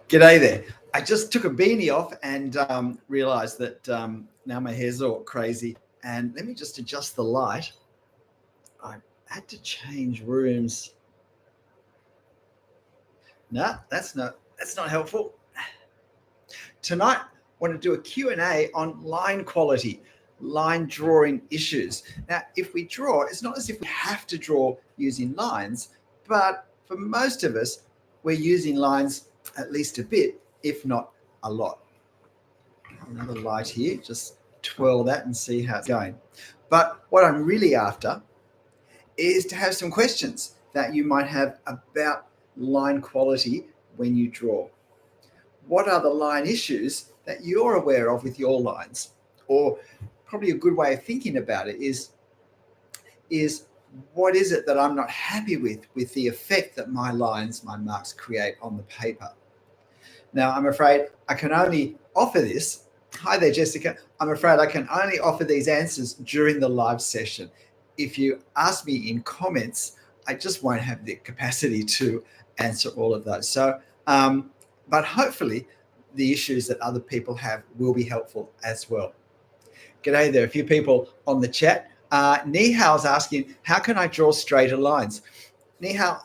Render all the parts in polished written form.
G'day there. I just took a beanie off and realized that now my hair's all crazy. And let me just adjust the light. I had to change rooms. No, that's not helpful. Tonight, I want to do a Q&A on line quality, line drawing issues. Now, if we draw, it's not as if we have to draw using lines, but for most of us, we're using lines at least a bit, if not a lot. Another light here, just twirl that and see how it's going. But what I'm really after is to have some questions that you might have about line quality when you draw. What are the line issues that you're aware of with your lines? Or probably a good way of thinking about it is what is it that I'm not happy with the effect that my lines, my marks create on the paper? Now, I'm afraid I can only offer this. Hi there, Jessica. I'm afraid I can only offer these answers during the live session. If you ask me in comments, I just won't have the capacity to answer all of those. So, but hopefully the issues that other people have will be helpful as well. G'day there, a few people on the chat. Nihal's asking, how can I draw straighter lines? Nihal,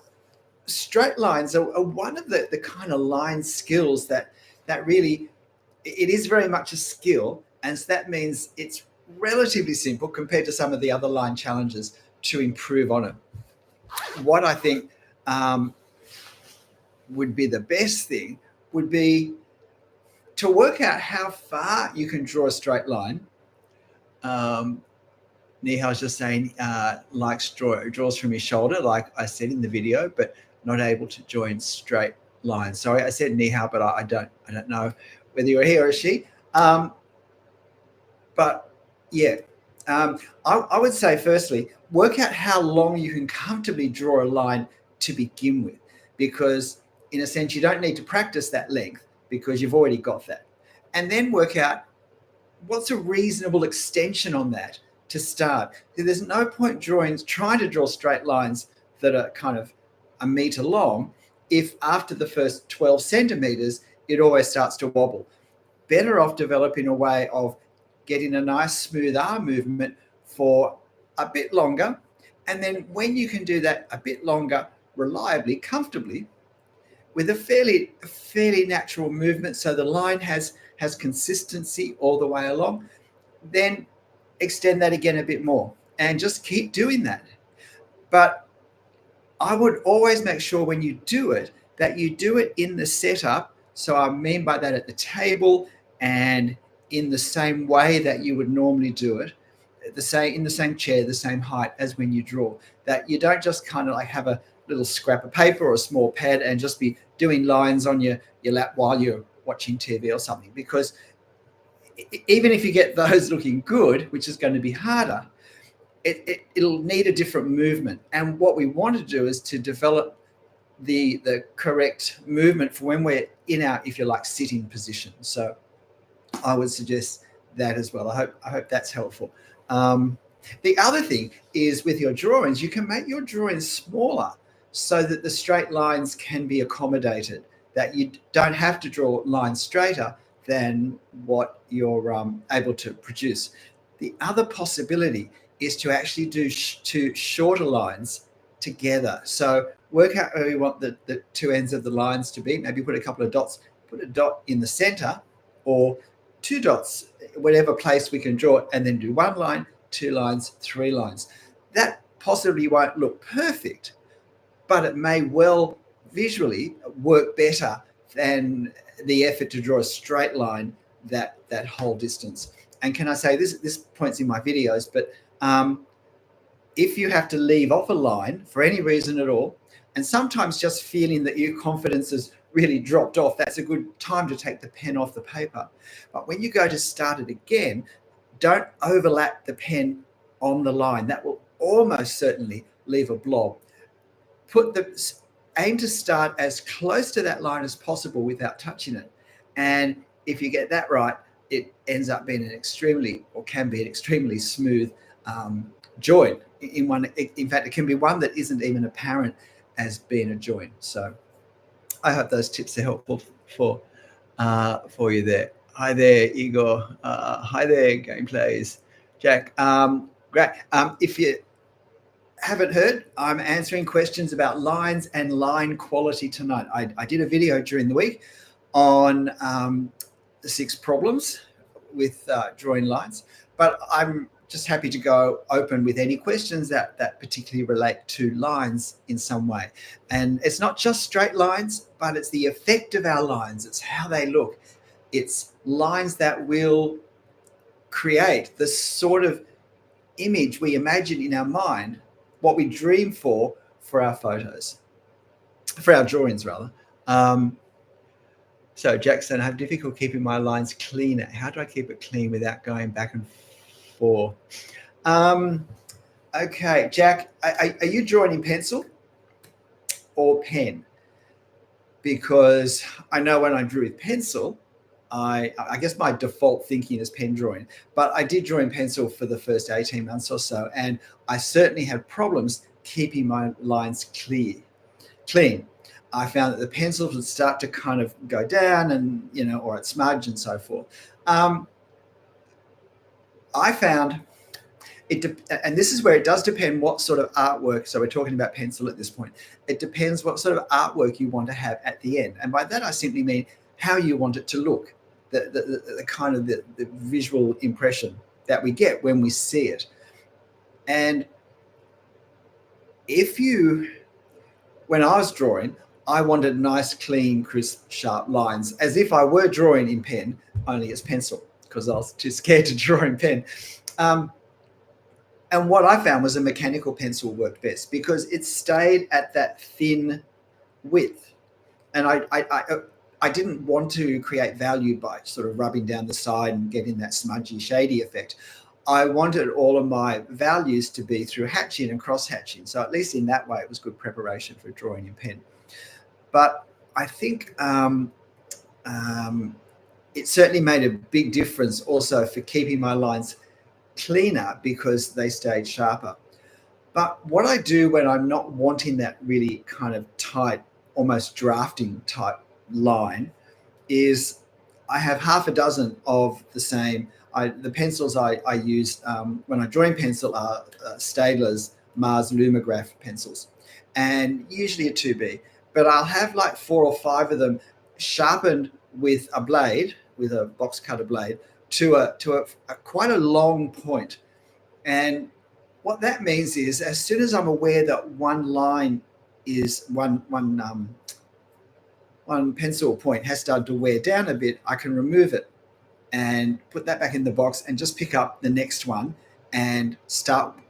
straight lines are one of the kind of line skills that really, it is very much a skill, and so that means it's relatively simple compared to some of the other line challenges to improve on it. What I think would be the best thing would be to work out how far you can draw a straight line. Nihal's just saying likes draws from his shoulder, like I said in the video, but not able to join straight lines. Sorry, I said Nihal, but I don't know whether you're he or a she. But yeah, I would say firstly, work out how long you can comfortably draw a line to begin with, because in a sense, you don't need to practice that length because you've already got that. And then work out what's a reasonable extension on that to start. There's no point trying to draw straight lines that are kind of a meter long if after the first 12 centimeters, it always starts to wobble. Better off developing a way of getting a nice smooth arm movement for a bit longer. And then when you can do that a bit longer, reliably, comfortably, with a fairly natural movement, so the line has consistency all the way along, then extend that again a bit more and just keep doing that. But I would always make sure when you do it that you do it in the setup. So I mean by that at the table and in the same way that you would normally do it, in the same chair, the same height as when you draw. That you don't just kind of like have a little scrap of paper or a small pad and just be doing lines on your lap while you're watching TV or something, because even if you get those looking good, which is going to be harder, it'll need a different movement. And what we want to do is to develop the correct movement for when we're in our, if you like, sitting position. So I would suggest that as well. I hope that's helpful. The other thing is with your drawings, you can make your drawings smaller so that the straight lines can be accommodated, that you don't have to draw lines straighter than what you're able to produce. The other possibility is to actually do two shorter lines together. So work out where you want the two ends of the lines to be. Maybe put a couple of dots, put a dot in the center or two dots, whatever place we can draw, and then do one line, two lines, three lines. That possibly won't look perfect, but it may well visually work better than the effort to draw a straight line that whole distance. And can I say this point's in my videos, but if you have to leave off a line for any reason at all, and sometimes just feeling that your confidence has really dropped off, that's a good time to take the pen off the paper. But when you go to start it again, don't overlap the pen on the line. That will almost certainly leave a blob. Aim to start as close to that line as possible without touching it. And if you get that right, it ends up being can be an extremely smooth join. In fact, it can be one that isn't even apparent as being a join. So I hope those tips are helpful. for you there. Hi there, Igor. Hi there, Gameplays. Jack. Great. If you haven't heard, I'm answering questions about lines and line quality tonight. I did a video during the week on the 6 problems with drawing lines, but I'm just happy to go open with any questions that particularly relate to lines in some way. And it's not just straight lines, but it's the effect of our lines. It's how they look. It's lines that will create the sort of image we imagine in our mind, what we dream for our photos, for our drawings rather. So Jackson, I have difficulty keeping my lines cleaner. How do I keep it clean without going back and forth? Okay, Jack, are you drawing in pencil or pen? Because I know when I drew with pencil, I guess my default thinking is pen drawing, but I did draw in pencil for the first 18 months or so, and I certainly had problems keeping my lines clean. I found that the pencils would start to kind of go down and, or at smudge and so forth. I found it, and this is where it does depend what sort of artwork. So we're talking about pencil at this point. It depends what sort of artwork you want to have at the end. And by that, I simply mean how you want it to look, the kind of the visual impression that we get when we see it. And when I was drawing, I wanted nice, clean, crisp, sharp lines, as if I were drawing in pen, only as pencil, because I was too scared to draw in pen. And what I found was a mechanical pencil worked best because it stayed at that thin width. And I didn't want to create value by sort of rubbing down the side and getting that smudgy, shady effect. I wanted all of my values to be through hatching and cross hatching. So at least in that way, it was good preparation for drawing in pen. But I think it certainly made a big difference also for keeping my lines cleaner because they stayed sharper. But what I do when I'm not wanting that really kind of tight, almost drafting type line is I have half a dozen of the same. The pencils I use when I draw in pencil are Staedtler's Mars Lumograph pencils, and usually a 2B. But I'll have like 4 or 5 of them sharpened with a blade, with a box cutter blade, to a quite a long point. And what that means is, as soon as I'm aware that one line is one pencil point has started to wear down a bit, I can remove it and put that back in the box and just pick up the next one and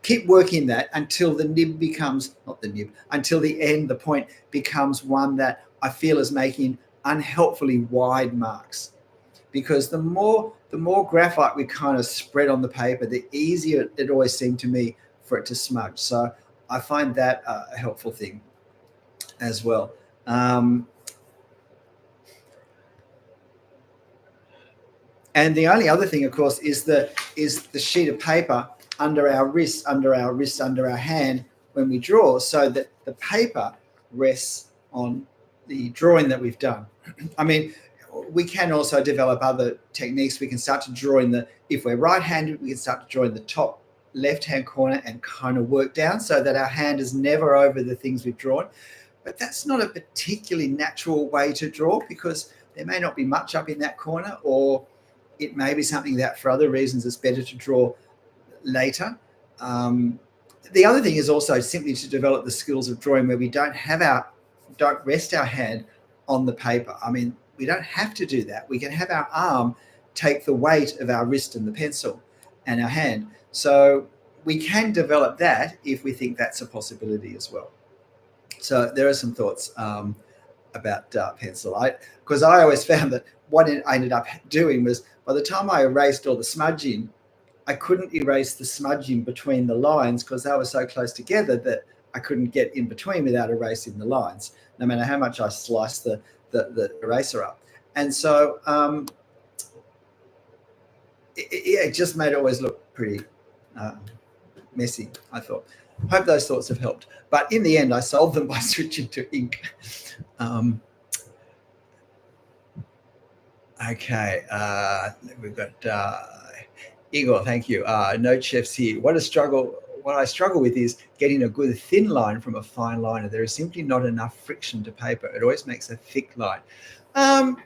keep working that until the nib becomes, not the nib, until the end, the point becomes one that I feel is making unhelpfully wide marks. Because the more graphite we kind of spread on the paper, the easier it always seemed to me for it to smudge. So I find that a helpful thing as well. And the only other thing, of course, is the sheet of paper under our wrist, under our hand when we draw, so that the paper rests on the drawing that we've done. I mean, we can also develop other techniques. We can start to draw if we're right-handed, we can start to draw in the top left-hand corner and kind of work down so that our hand is never over the things we've drawn. But that's not a particularly natural way to draw because there may not be much up in that corner, or it may be something that for other reasons it's better to draw later. The other thing is also simply to develop the skills of drawing where we don't rest our hand on the paper. I mean, we don't have to do that. We can have our arm take the weight of our wrist and the pencil and our hand. So we can develop that if we think that's a possibility as well. So there are some thoughts about pencil. Because I always found that what I ended up doing was, by the time I erased all the smudging, I couldn't erase the smudging between the lines because they were so close together that I couldn't get in between without erasing the lines, no matter how much I sliced the eraser up. And so it just made it always look pretty messy, I thought. Hope those thoughts have helped. But in the end, I solved them by switching to ink. Okay, we've got Igor. Thank you. Note chefs here. What I struggle with is getting a good thin line from a fine liner. There is simply not enough friction to paper. It always makes a thick line. Um,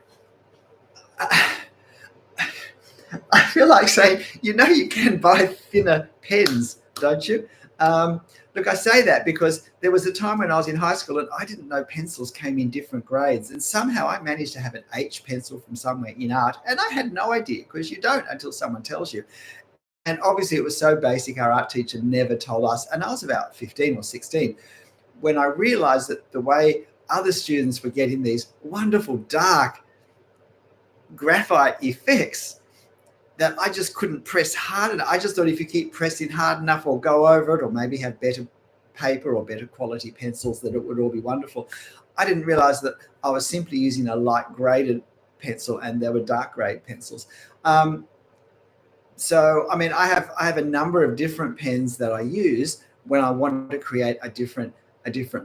I feel like saying, you can buy thinner pens, don't you? Look, I say that because there was a time when I was in high school and I didn't know pencils came in different grades. And somehow I managed to have an H pencil from somewhere in art. And I had no idea, because you don't until someone tells you. And obviously it was so basic, our art teacher never told us. And I was about 15 or 16 when I realized that the way other students were getting these wonderful dark graphite effects, that I just couldn't press hard enough. I just thought if you keep pressing hard enough or go over it, or maybe have better paper or better quality pencils, that it would all be wonderful. I didn't realize that I was simply using a light graded pencil and there were dark grade pencils. So, I mean, I have a number of different pens that I use when I want to create a different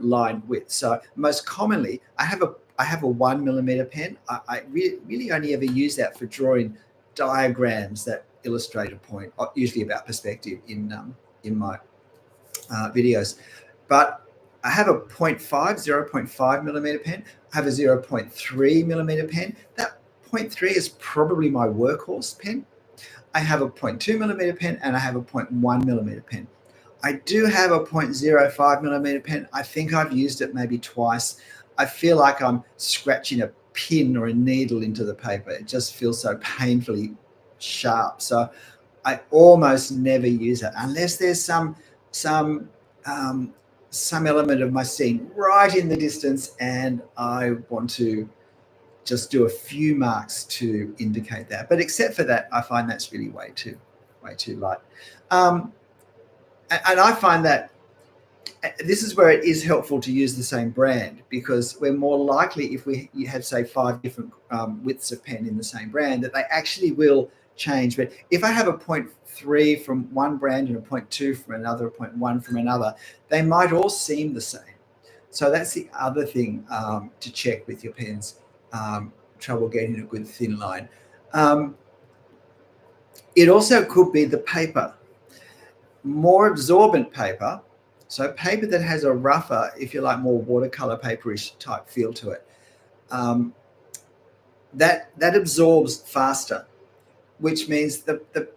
line width. So most commonly, I have a 1mm pen. I really only ever use that for drawing diagrams that illustrate a point, usually about perspective in my videos. But I have a 0.5 pen. I have a 0.3mm pen. That 0.3 is probably my workhorse pen. I have a 0.2mm pen and I have a 0.1mm pen. I do have a 0.05mm pen. I think I've used it maybe twice. I feel like I'm scratching a pin or a needle into the paper. It just feels so painfully sharp. So I almost never use it unless there's some element of my scene right in the distance and I want to just do a few marks to indicate that. But except for that, I find that's really way too light. And I find that this is where it is helpful to use the same brand, because we're more likely, if you have, say, 5 different widths of pen in the same brand, that they actually will change. But if I have a 0.3 from one brand and a 0.2 from another, a 0.1 from another, they might all seem the same. So that's the other thing to check with your pens. Trouble getting a good thin line. It also could be the paper. More absorbent paper, so paper that has a rougher, if you like, more watercolor paperish type feel to it, that absorbs faster, which means the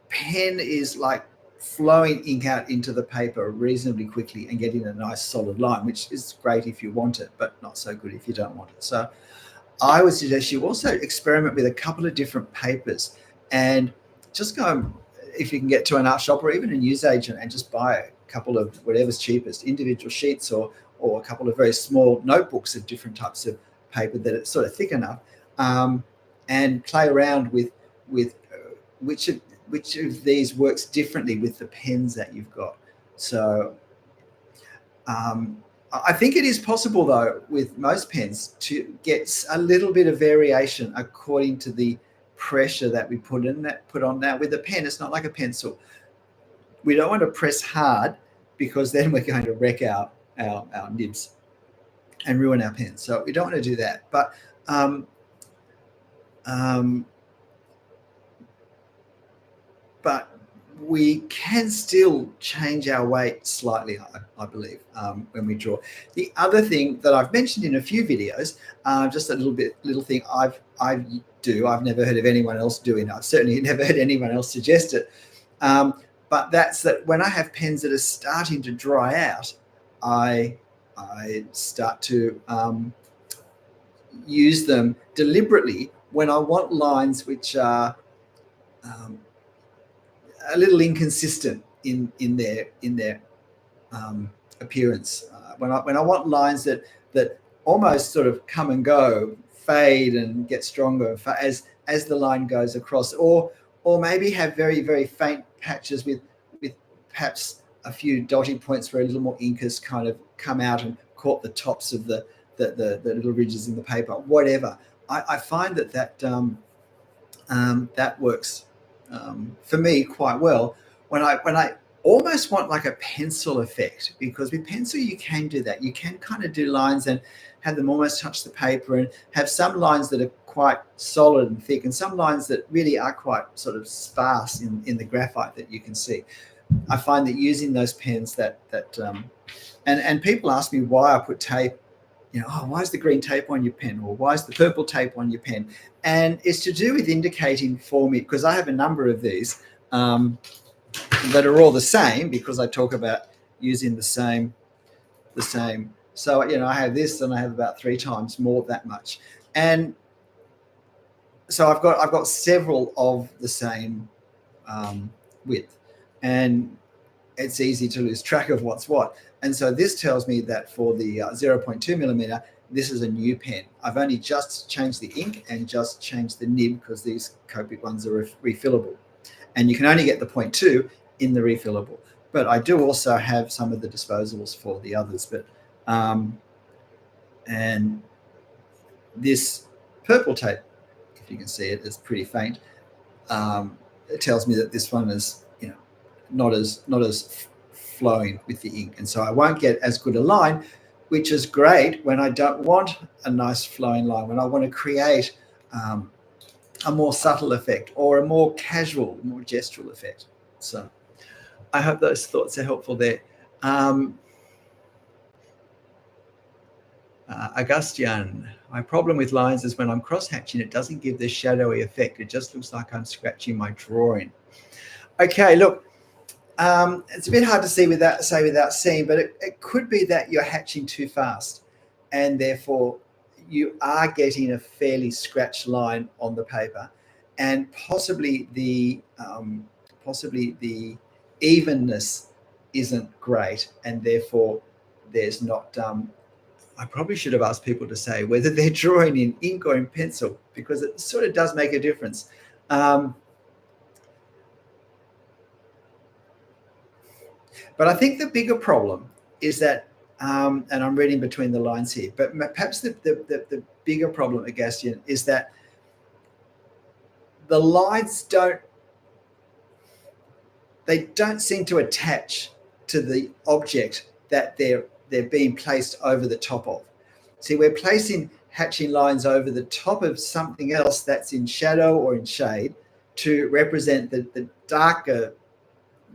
pen is like flowing ink out into the paper reasonably quickly and getting a nice solid line, which is great if you want it, but not so good if you don't want it. So I would suggest you also experiment with a couple of different papers and just go, if you can get to an art shop or even a newsagent, and just buy a couple of whatever's cheapest, individual sheets or a couple of very small notebooks of different types of paper that it's sort of thick enough, and play around with which of these works differently with the pens that you've got. So I think it is possible, though, with most pens to get a little bit of variation according to the pressure that we put on. Now, with a pen, it's not like a pencil. We don't want to press hard, because then we're going to wreck our nibs and ruin our pen. So we don't want to do that. But we can still change our weight slightly, I believe, when we draw. The other thing that I've mentioned in a few videos, just a little thing I do, I've never heard of anyone else doing it. I've certainly never heard anyone else suggest it. But that's that when I have pens that are starting to dry out, I start to use them deliberately when I want lines which are a little inconsistent in their appearance. When I want lines that almost sort of come and go, fade and get stronger as the line goes across, or maybe have very, very faint patches with perhaps a few dotty points where a little more ink has kind of come out and caught the tops of the little ridges in the paper. Whatever, I find that works for me quite well when I almost want like a pencil effect, because with pencil you can do that. You can kind of do lines and have them almost touch the paper, and have some lines that are quite solid and thick, and some lines that really are quite sort of sparse in the graphite that you can see. I find that using those pens and people ask me why I put tape, oh, why is the green tape on your pen, or why is the purple tape on your pen? And it's to do with indicating for me, because I have a number of these that are all the same, because I talk about using the same. So, I have this, and I have about 3 times more that much. And so I've got several of the same width, and it's easy to lose track of what's what. And so this tells me that for the 0.2 millimeter, this is a new pen. I've only just changed the ink and just changed the nib, because these Copic ones are refillable, and you can only get the 0.2 in the refillable. But I do also have some of the disposables for the others. But and this purple tape, if you can see it, is pretty faint. It tells me that this one is, not as flowing with the ink, and so I won't get as good a line, which is great when I don't want a nice flowing line, when I want to create a more subtle effect, or a more casual, more gestural effect. So I hope those thoughts are helpful there. Augustian, my problem with lines is when I'm cross-hatching, it doesn't give the shadowy effect. It just looks like I'm scratching my drawing. Okay, look, it's a bit hard to see without seeing, but it could be that you're hatching too fast, and therefore you are getting a fairly scratched line on the paper, and possibly the evenness isn't great, and therefore there's not. I probably should have asked people to say whether they're drawing in ink or in pencil, because it sort of does make a difference. But I think the bigger problem is that, and I'm reading between the lines here, but perhaps the bigger problem, Augustian, is that the lines don't seem to attach to the object that they're being placed over the top of. See, we're placing hatching lines over the top of something else that's in shadow or in shade to represent the darker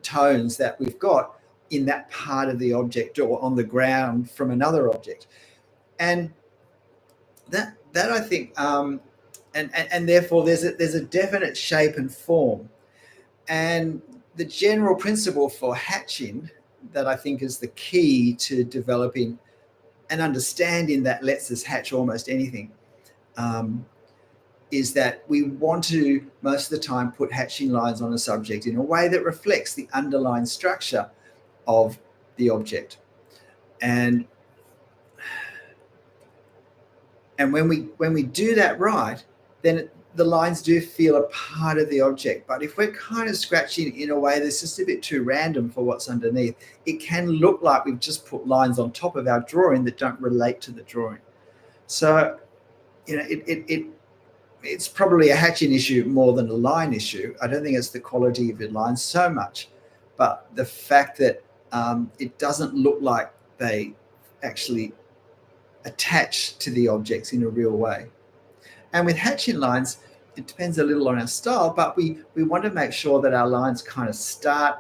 tones that we've got in that part of the object, or on the ground from another object. And that I think, and therefore there's a definite shape and form. And the general principle for hatching that I think is the key to developing an understanding that lets us hatch almost anything, is that we want to, most of the time, put hatching lines on a subject in a way that reflects the underlying structure of the object. And when we do that right, then the lines do feel a part of the object. But if we're kind of scratching in a way that's just a bit too random for what's underneath, it can look like we've just put lines on top of our drawing that don't relate to the drawing. So, it's probably a hatching issue more than a line issue. I don't think it's the quality of your lines so much, but the fact that it doesn't look like they actually attach to the objects in a real way. And with hatching lines, it depends a little on our style, but we want to make sure that our lines kind of start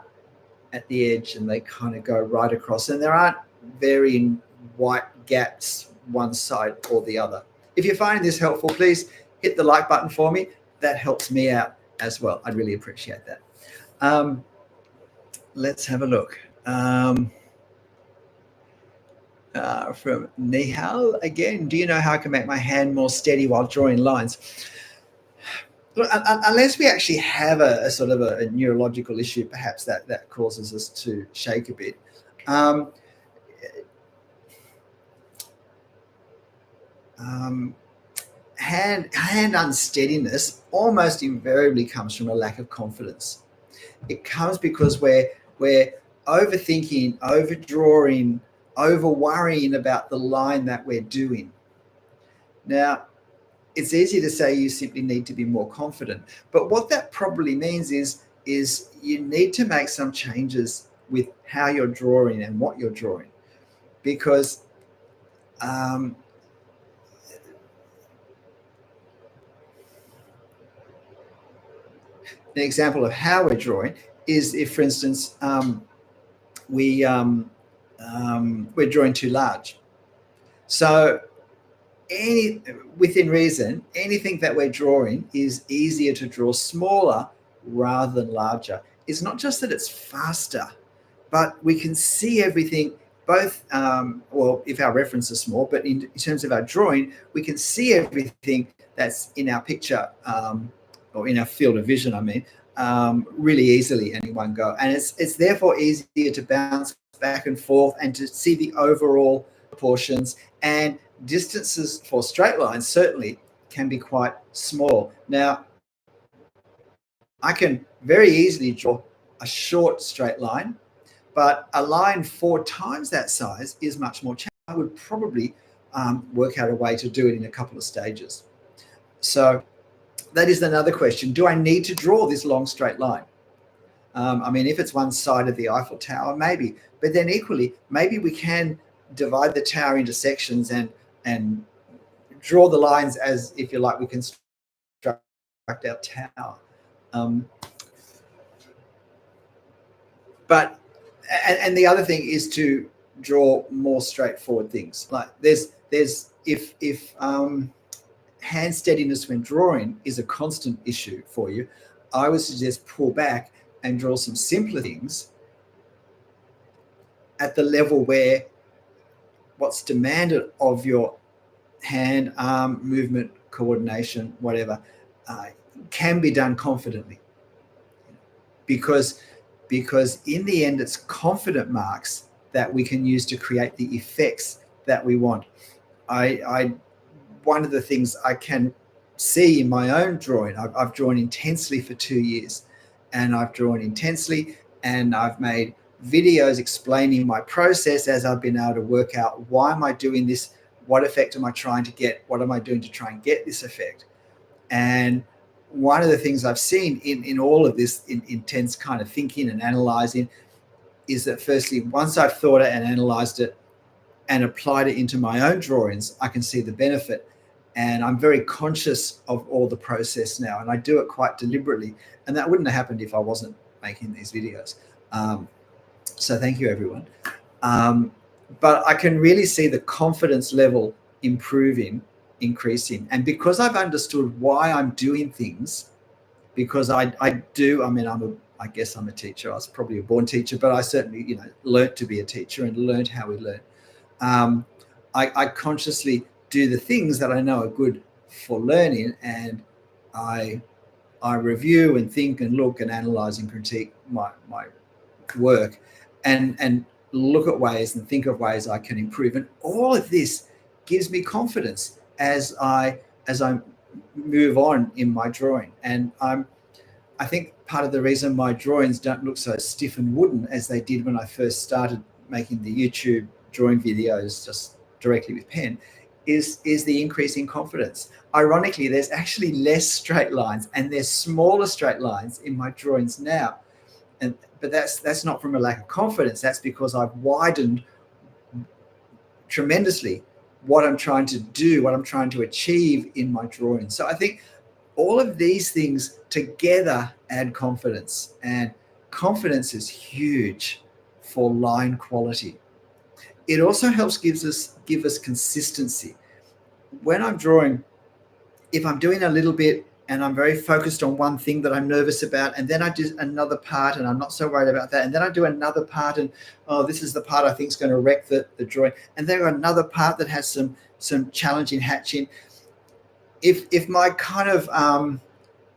at the edge and they kind of go right across, and there aren't varying white gaps one side or the other. If you're finding this helpful, please hit the like button for me. That helps me out as well. I'd really appreciate that. Let's have a look. From Nihal again, do you know how I can make my hand more steady while drawing lines? Look, unless we actually have a sort of a neurological issue, perhaps that causes us to shake a bit. Hand unsteadiness almost invariably comes from a lack of confidence. It comes because we're overthinking, overdrawing, over worrying about the line that we're doing. Now, it's easy to say you simply need to be more confident, but what that probably means is you need to make some changes with how you're drawing and what you're drawing, because an example of how we're drawing is if, for instance, we're drawing too large. So within reason, anything that we're drawing is easier to draw smaller rather than larger. It's not just that it's faster, but we can see everything both, well, if our reference is small, but in terms of our drawing, we can see everything that's in our picture, or in our field of vision, I mean, really easily in one go. And it's therefore easier to bounce back and forth and to see the overall proportions, and distances for straight lines certainly can be quite small. Now, I can very easily draw a short straight line, but a line 4 times that size is much more challenging. I would probably work out a way to do it in a couple of stages. So that is another question. Do I need to draw this long straight line? I mean, if it's one side of the Eiffel Tower, maybe. But then equally, maybe we can divide the tower into sections and draw the lines as, if you like, we construct our tower. But the other thing is to draw more straightforward things. Like there's if hand steadiness when drawing is a constant issue for you, I would suggest pull back and draw some simpler things at the level where what's demanded of your hand, arm, movement, coordination, whatever, can be done confidently. Because in the end, it's confident marks that we can use to create the effects that we want. One of the things I can see in my own drawing, I've drawn intensely for 2 years, and I've drawn intensely, and I've made videos explaining my process as I've been able to work out, why am I doing this? What effect am I trying to get? What am I doing to try and get this effect? And one of the things I've seen in all of this intense kind of thinking and analyzing is that, firstly, once I've thought it and analyzed it and applied it into my own drawings, I can see the benefit. And I'm very conscious of all the process now, and I do it quite deliberately. And that wouldn't have happened if I wasn't making these videos. So thank you, everyone. But I can really see the confidence level increasing. And because I've understood why I'm doing things, because I mean, I guess I'm a teacher. I was probably a born teacher, but I certainly, learnt to be a teacher and learned how we learn. I consciously do the things that I know are good for learning, and I review and think and look and analyze and critique my work, and look at ways and think of ways I can improve. And all of this gives me confidence as I move on in my drawing. And I think part of the reason my drawings don't look so stiff and wooden as they did when I first started making the YouTube drawing videos just directly with pen is the increase in confidence. Ironically, there's actually less straight lines, and there's smaller straight lines in my drawings now. But that's not from a lack of confidence. That's because I've widened tremendously what I'm trying to do, what I'm trying to achieve in my drawing. So I think all of these things together add confidence, and confidence is huge for line quality. It also helps give us consistency. When I'm drawing, if I'm doing a little bit and I'm very focused on one thing that I'm nervous about, and then I do another part and I'm not so worried about that, and then I do another part and, oh, this is the part I think is going to wreck the drawing, and then another part that has some challenging hatching. If my kind of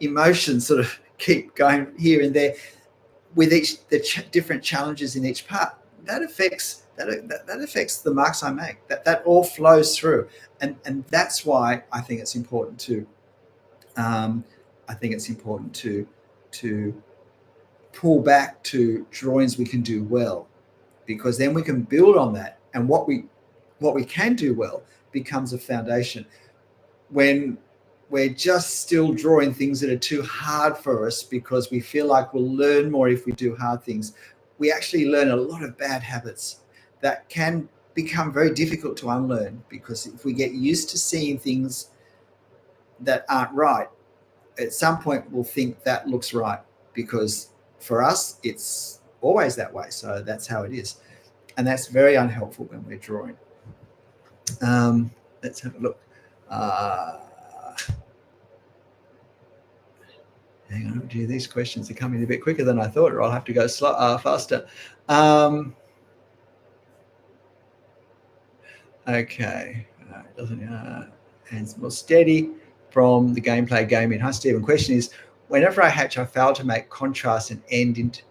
emotions sort of keep going here and there with different challenges in each part, that affects the marks I make. That all flows through, and that's why I think it's important to pull back to drawings we can do well, because then we can build on that, and what we can do well becomes a foundation. When we're just still drawing things that are too hard for us because we feel like we'll learn more if we do hard things, we actually learn a lot of bad habits that can become very difficult to unlearn, because if we get used to seeing things that aren't right, at some point we'll think that looks right, because for us, it's always that way. So that's how it is. And that's very unhelpful when we're drawing. Let's have a look. Hang on, gee, these questions are coming a bit quicker than I thought, or I'll have to go faster. Okay, hands more steady from the Gameplay Gaming. Hi, Stephen. Question is, whenever I hatch, I fail to make contrast and end into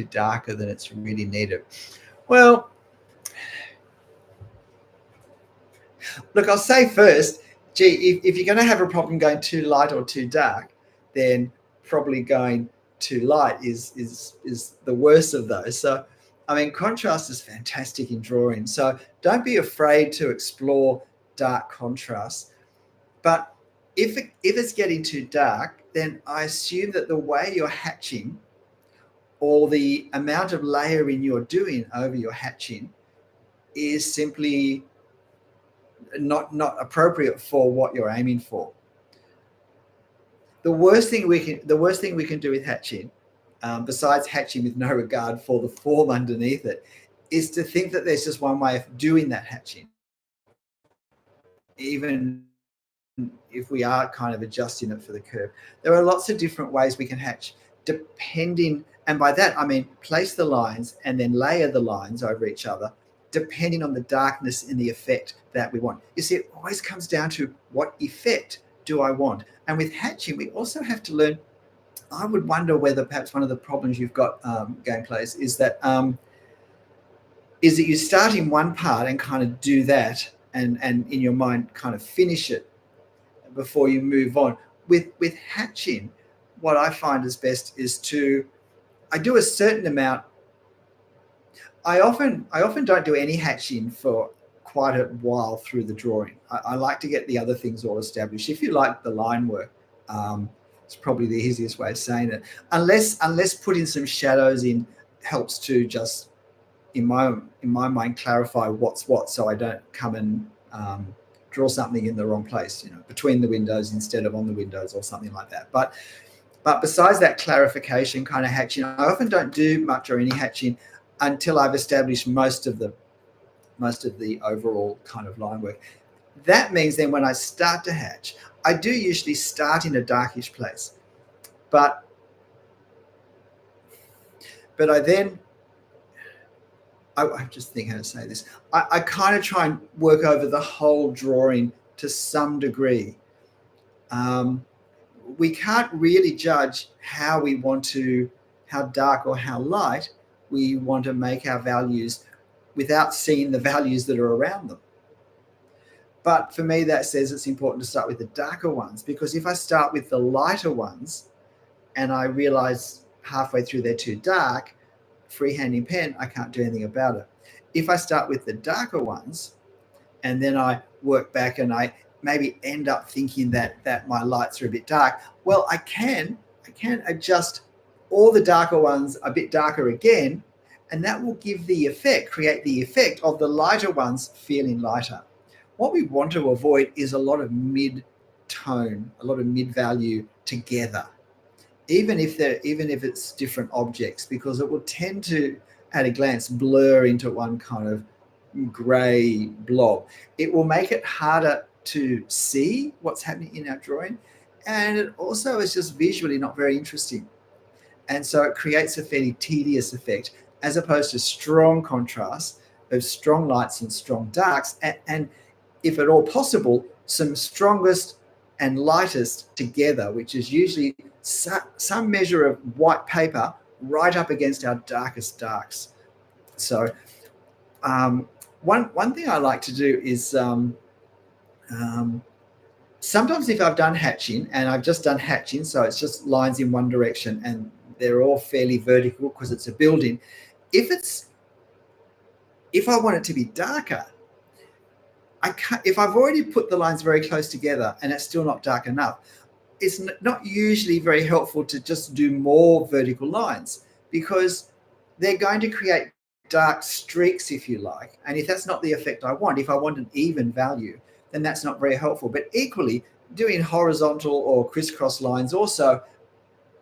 darker than it's really needed. Well, look, I'll say first, gee, if you're going to have a problem going too light or too dark, then probably going too light is the worst of those. So, I mean, contrast is fantastic in drawing. So don't be afraid to explore dark contrast. But if it's getting too dark, then I assume that the way you're hatching or the amount of layering you're doing over your hatching is simply not appropriate for what you're aiming for. The worst thing we can do with hatching, besides hatching with no regard for the form underneath it, is to think that there's just one way of doing that hatching, even if we are kind of adjusting it for the curve. There are lots of different ways we can hatch, depending, and by that I mean place the lines and then layer the lines over each other, depending on the darkness and the effect that we want. You see, it always comes down to what effect do I want. And with hatching, we also have to learn, I would wonder whether perhaps one of the problems you've got, Gameplays, is that you start in one part and kind of do that and in your mind kind of finish it before you move on. With hatching, what I find is best is I do a certain amount. I often don't do any hatching for quite a while through the drawing. I like to get the other things all established. If you like the line work, it's probably the easiest way of saying it. Unless putting some shadows in helps to just, in my mind, clarify what's what, so I don't come and draw something in the wrong place, between the windows instead of on the windows or something like that. But besides that clarification kind of hatching, I often don't do much or any hatching until I've established most of the overall kind of line work. That means then when I start to hatch, I do usually start in a darkish place, but I'm just thinking how to say this. I kind of try and work over the whole drawing to some degree. We can't really judge how dark or how light we want to make our values without seeing the values that are around them. But for me, that says it's important to start with the darker ones, because if I start with the lighter ones and I realize halfway through they're too dark, freehanding pen, I can't do anything about it. If I start with the darker ones and then I work back and I maybe end up thinking that my lights are a bit dark, well, I can adjust all the darker ones a bit darker again, and that will create the effect of the lighter ones feeling lighter. What we want to avoid is a lot of mid-tone, a lot of mid-value together, even if it's different objects, because it will tend to, at a glance, blur into one kind of grey blob. It will make it harder to see what's happening in our drawing, and it also is just visually not very interesting. And so it creates a fairly tedious effect, as opposed to strong contrast of strong lights and strong darks, and if at all possible, some strongest and lightest together, which is usually some measure of white paper right up against our darkest darks. So one thing I like to do is sometimes if I've done hatching and I've just done hatching, so it's just lines in one direction and they're all fairly vertical because it's a building. If I want it to be darker, if I've already put the lines very close together and it's still not dark enough, it's not usually very helpful to just do more vertical lines, because they're going to create dark streaks, if you like. And if that's not the effect I want, if I want an even value, then that's not very helpful. But equally, doing horizontal or crisscross lines also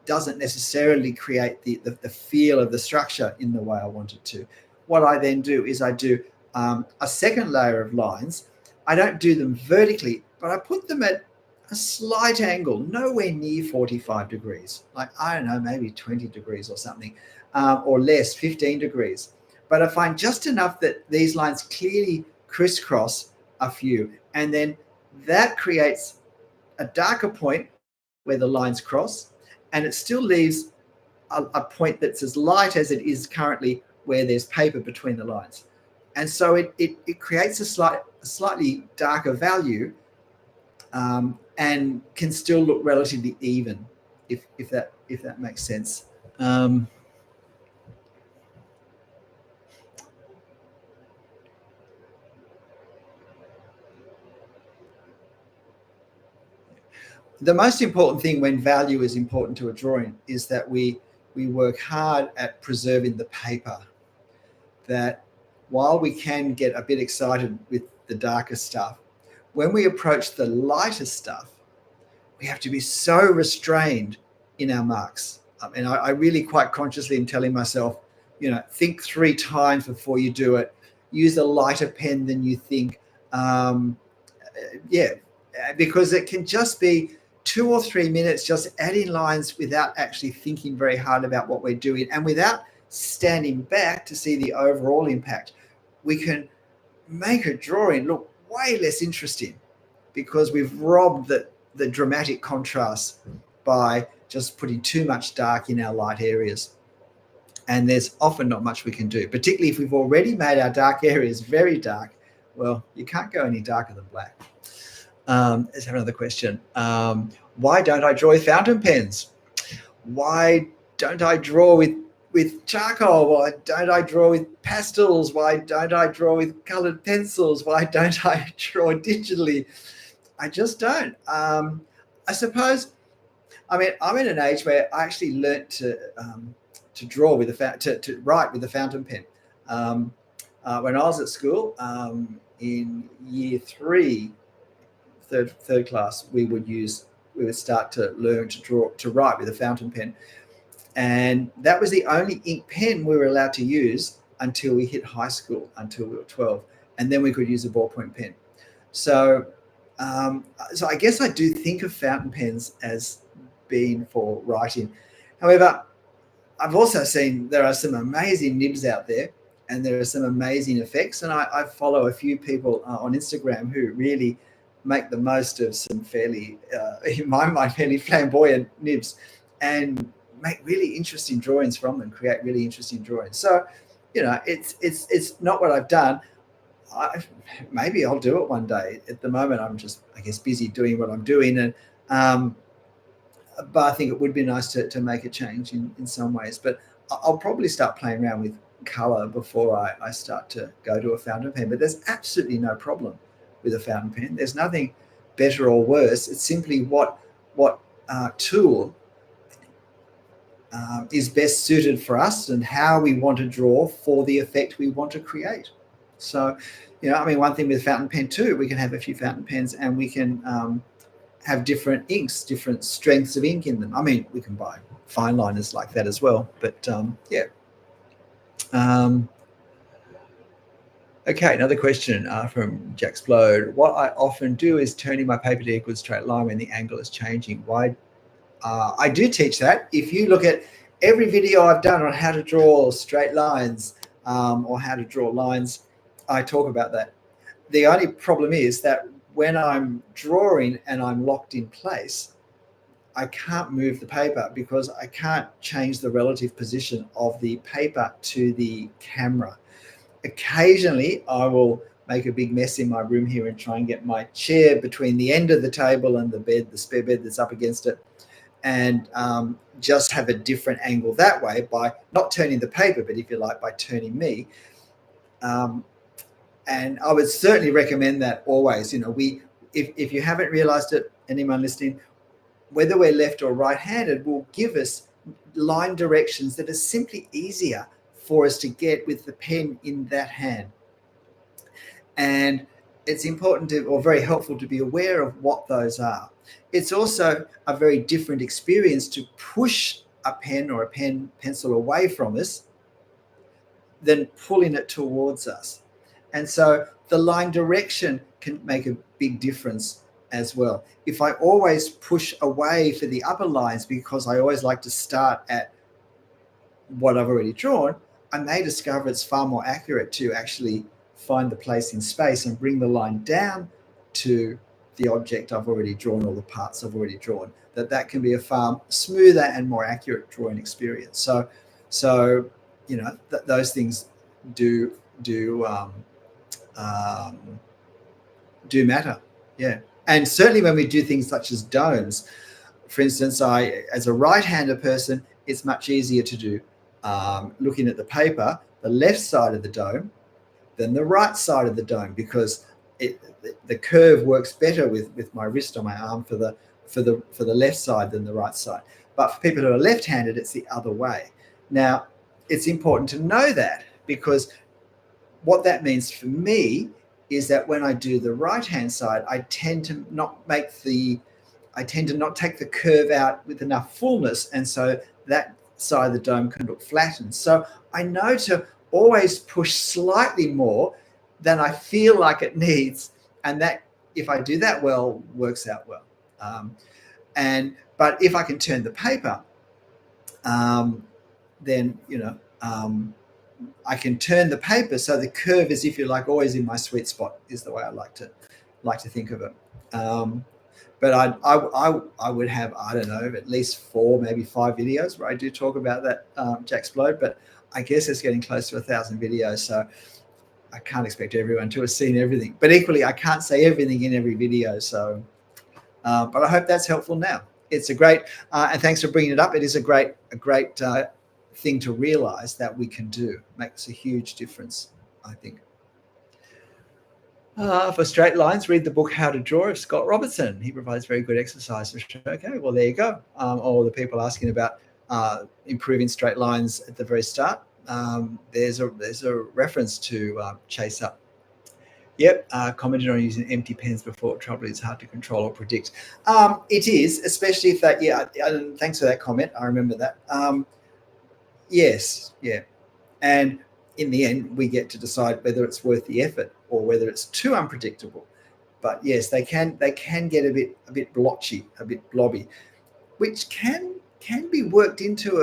doesn't necessarily create the feel of the structure in the way I want it to. What I then do is I do a second layer of lines. I don't do them vertically, but I put them at a slight angle, nowhere near 45 degrees, like, I don't know, maybe 20 degrees or something, or less, 15 degrees. But I find just enough that these lines clearly crisscross a few, and then that creates a darker point where the lines cross, and it still leaves a point that's as light as it is currently where there's paper between the lines. And so it creates a slightly darker value, and can still look relatively even, if that makes sense. The most important thing when value is important to a drawing is that we work hard at preserving the paper. That while we can get a bit excited with the darker stuff, when we approach the lighter stuff, we have to be so restrained in our marks. And I really quite consciously am telling myself, think 3 times before you do it. Use a lighter pen than you think. Because it can just be 2 or 3 minutes just adding lines without actually thinking very hard about what we're doing, and without standing back to see the overall impact. We can make a drawing look way less interesting because we've robbed the dramatic contrast by just putting too much dark in our light areas. And there's often not much we can do, particularly if we've already made our dark areas very dark. Well, you can't go any darker than black. Let's have another question. Why don't I draw with fountain pens? Why don't I draw with charcoal? Why don't I draw with pastels? Why don't I draw with colored pencils? Why don't I draw digitally? I just don't. I suppose, I'm in an age where I actually learnt to draw with to write with a fountain pen. When I was at school, in year 3, third class, we would start to learn to write with a fountain pen, and that was the only ink pen we were allowed to use until we hit high school, until we were 12, and then we could use a ballpoint pen. So I guess I do think of fountain pens as being for writing. However, I've also seen there are some amazing nibs out there, and there are some amazing effects, and I follow a few people on Instagram who really make the most of some fairly, in my mind, fairly flamboyant nibs, and make really interesting drawings from them, create really interesting drawings. So, it's not what I've done. Maybe I'll do it one day. At the moment, I'm just, I guess, busy doing what I'm doing, and but I think it would be nice to make a change in some ways. But I'll probably start playing around with color before I start to go to a fountain pen. But there's absolutely no problem with a fountain pen. There's nothing better or worse. It's simply what tool is best suited for us and how we want to draw for the effect we want to create. So, one thing with fountain pen too, we can have a few fountain pens, and we can have different inks, different strengths of ink in them. We can buy fine liners like that as well. But okay, another question from Jacksplode. What I often do is turning my paper to equal straight line when the angle is changing. Why? I do teach that. If you look at every video I've done on how to draw straight lines or how to draw lines, I talk about that. The only problem is that when I'm drawing and I'm locked in place, I can't move the paper because I can't change the relative position of the paper to the camera. Occasionally, I will make a big mess in my room here and try and get my chair between the end of the table and the bed, the spare bed that's up against it, and just have a different angle that way by not turning the paper, but if you like, by turning me. And I would certainly recommend that always. If you haven't realized it, anyone listening, whether we're left or right-handed will give us line directions that are simply easier for us to get with the pen in that hand. And it's important to, or very helpful to be aware of what those are. It's also a very different experience to push a pen or a pencil away from us than pulling it towards us. And so the line direction can make a big difference as well. If I always push away for the upper lines because I always like to start at what I've already drawn, I may discover it's far more accurate to actually find the place in space and bring the line down to the object I've already drawn, or the parts I've already drawn. That can be a far smoother and more accurate drawing experience. So you know, those things do matter. Yeah. And certainly when we do things such as domes, for instance, as a right-handed person, it's much easier to do, looking at the paper, the left side of the dome than the right side of the dome, because the curve works better with my wrist or my arm for the left side than the right side. But for people who are left-handed, it's the other way. Now, it's important to know that, because what that means for me is that when I do the right-hand side, I tend to not take the curve out with enough fullness, and so that side of the dome can look flattened. So I know to always push slightly more than I feel like it needs, and that, if I do that well, works out well. But if I can turn the paper, then I can turn the paper so the curve is, if you like, always in my sweet spot, is the way I like to think of it. But I would have, I don't know, at least 4, maybe 5 videos where I do talk about that Jaxplode, but I guess it's getting close to 1,000 videos, so I can't expect everyone to have seen everything. But equally, I can't say everything in every video, so but I hope that's helpful now. It's a great, and thanks for bringing it up. It is a great thing to realize that we can do. Makes a huge difference, I think. For straight lines, read the book How to Draw of Scott Robertson. He provides very good exercise. Okay, well, there you go. All the people asking about improving straight lines at the very start, there's a reference to chase up. Yep, commented on using empty pens before trouble is hard to control or predict. It is, especially if that, and thanks for that comment. I remember that. Yes, yeah. And in the end, we get to decide whether it's worth the effort or whether it's too unpredictable. But yes, they can get a bit blotchy, a bit blobby, which can be worked into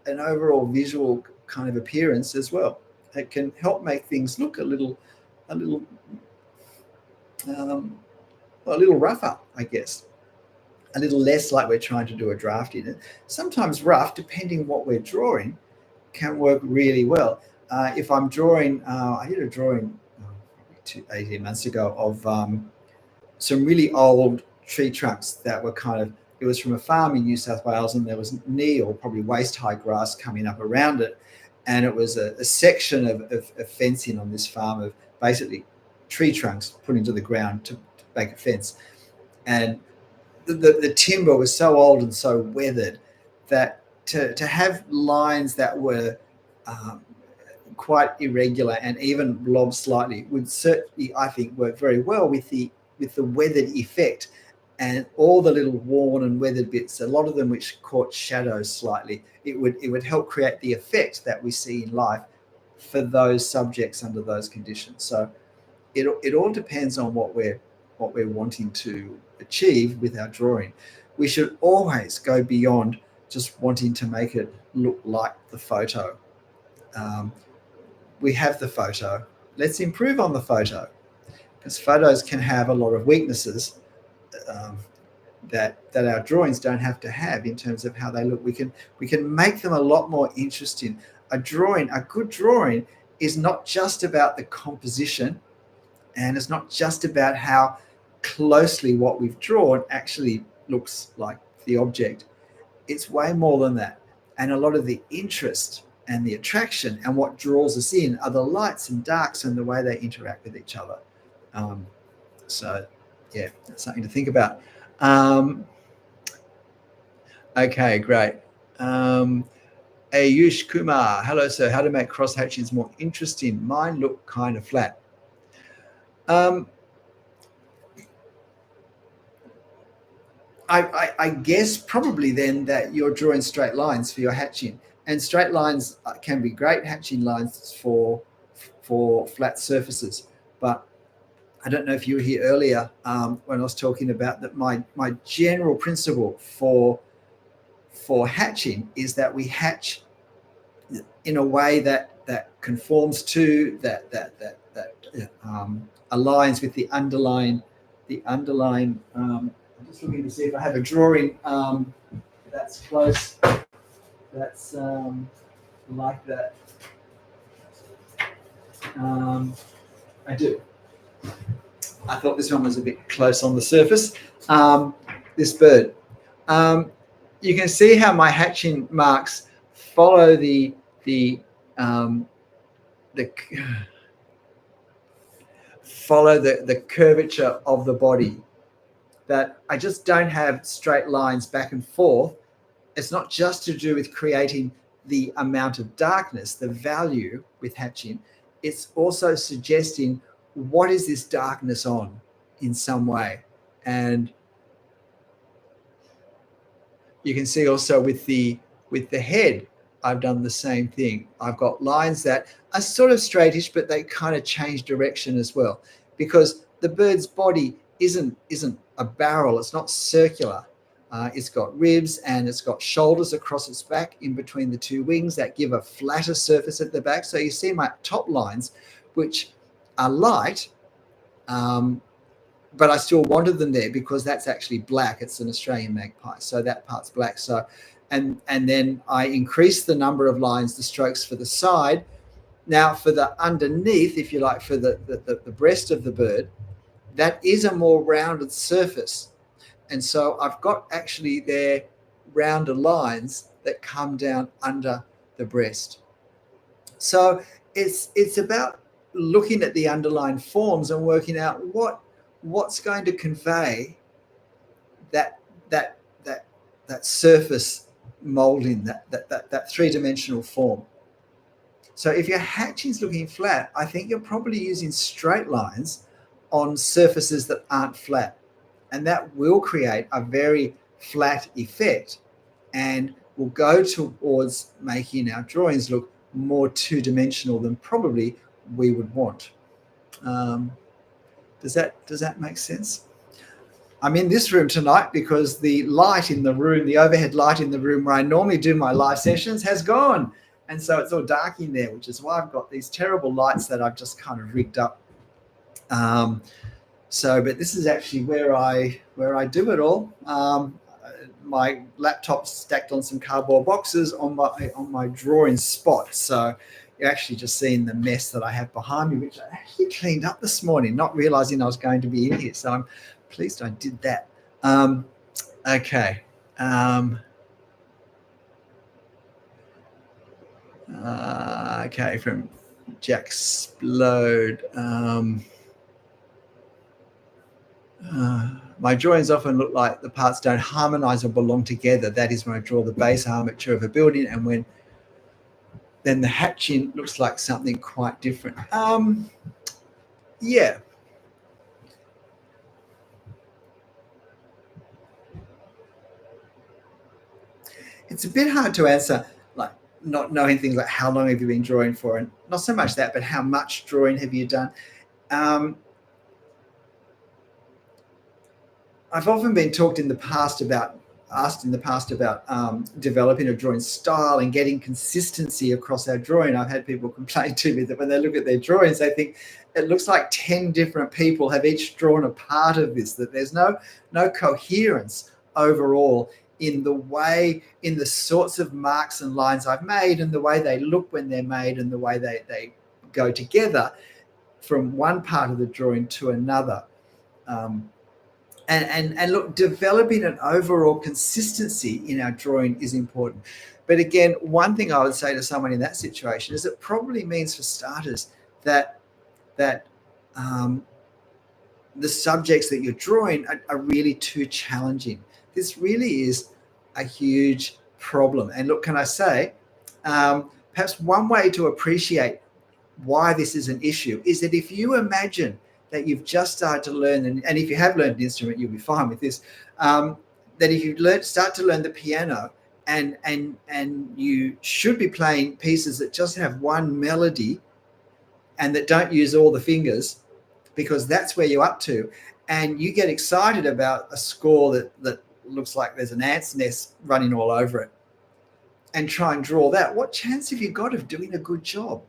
an overall visual kind of appearance as well. It can help make things look a little rougher, I guess. A little less like we're trying to do a draft in it. Sometimes rough, depending what we're drawing, can work really well. If I'm drawing, I did a drawing 18 months ago of some really old tree trunks that were it was from a farm in New South Wales, and there was knee or probably waist-high grass coming up around it. And it was a section of fencing on this farm of basically tree trunks put into the ground to make a fence. And the timber was so old and so weathered that to have lines that were quite irregular and even blob slightly would certainly, I think, work very well with the weathered effect. And all the little worn and weathered bits, a lot of them which caught shadows slightly, it would help create the effect that we see in life for those subjects under those conditions. So it all depends on what we're wanting to achieve with our drawing. We should always go beyond just wanting to make it look like the photo. We have the photo. Let's improve on the photo, because photos can have a lot of weaknesses that our drawings don't have to have in terms of how they look. We can make them a lot more interesting. A good drawing is not just about the composition, and it's not just about how closely what we've drawn actually looks like the object. It's way more than that. And a lot of the interest and the attraction and what draws us in are the lights and darks and the way they interact with each other. So yeah, that's something to think about. Okay, great. Ayush Kumar, hello sir, how to make cross hatchings more interesting? Mine look kind of flat. I guess probably then that you're drawing straight lines for your hatching, and straight lines can be great hatching lines for flat surfaces. But I don't know if you were here earlier when I was talking about that. My general principle for hatching is that we hatch in a way that conforms to that aligns with the underlying. I'm just looking to see if I have a drawing that's close. That's like that. I do. I thought this one was a bit close on the surface. This bird. You can see how my hatching marks follow the curvature of the body. That I just don't have straight lines back and forth. It's not just to do with creating the amount of darkness, the value with hatching. It's also suggesting what is this darkness on in some way. And you can see also with the head, I've done the same thing. I've got lines that are sort of straightish, but they kind of change direction as well, because the bird's body isn't a barrel. It's not circular. It's got ribs and it's got shoulders across its back in between the two wings that give a flatter surface at the back. So you see my top lines, which are light, but I still wanted them there because that's actually black. It's an Australian magpie, so that part's black. So, and then I increased the number of lines, the strokes for the side. Now for the underneath, if you like, for the breast of the bird, that is a more rounded surface. And so I've got actually there rounder lines that come down under the breast. So it's about looking at the underlying forms and working out what's going to convey that surface molding, that three-dimensional form. So if your hatching's looking flat, I think you're probably using straight lines on surfaces that aren't flat. And that will create a very flat effect and will go towards making our drawings look more two-dimensional than probably we would want. Does that make sense? I'm in this room tonight because the light in the room, the overhead light in the room where I normally do my live sessions has gone. And so it's all dark in there, which is why I've got these terrible lights that I've just kind of rigged up. But this is actually where I do it all. My laptop's stacked on some cardboard boxes on my drawing spot. So you're actually just seeing the mess that I have behind me, which I actually cleaned up this morning, not realizing I was going to be in here. So I'm pleased I did that. Okay. Okay, from Jack Splode. My drawings often look like the parts don't harmonize or belong together. That is when I draw the base armature of a building, and then the hatching looks like something quite different. Yeah. It's a bit hard to answer, like not knowing things like how long have you been drawing for, and not so much that, but how much drawing have you done? I've often been asked in the past about developing a drawing style and getting consistency across our drawing. I've had people complain to me that when they look at their drawings, they think it looks like 10 different people have each drawn a part of this, that there's no coherence overall in the sorts of marks and lines I've made, and the way they look when they're made, and the way they go together from one part of the drawing to another. And look, developing an overall consistency in our drawing is important. But again, one thing I would say to someone in that situation is it probably means, for starters, that the subjects that you're drawing are really too challenging. This really is a huge problem. And look, can I say, perhaps one way to appreciate why this is an issue is that if you imagine that you've just started to learn, and if you have learned an instrument, you'll be fine with this. that if you start to learn the piano, and you should be playing pieces that just have one melody and that don't use all the fingers, because that's where you're up to, and you get excited about a score that looks like there's an ant's nest running all over it, and try and draw that, what chance have you got of doing a good job?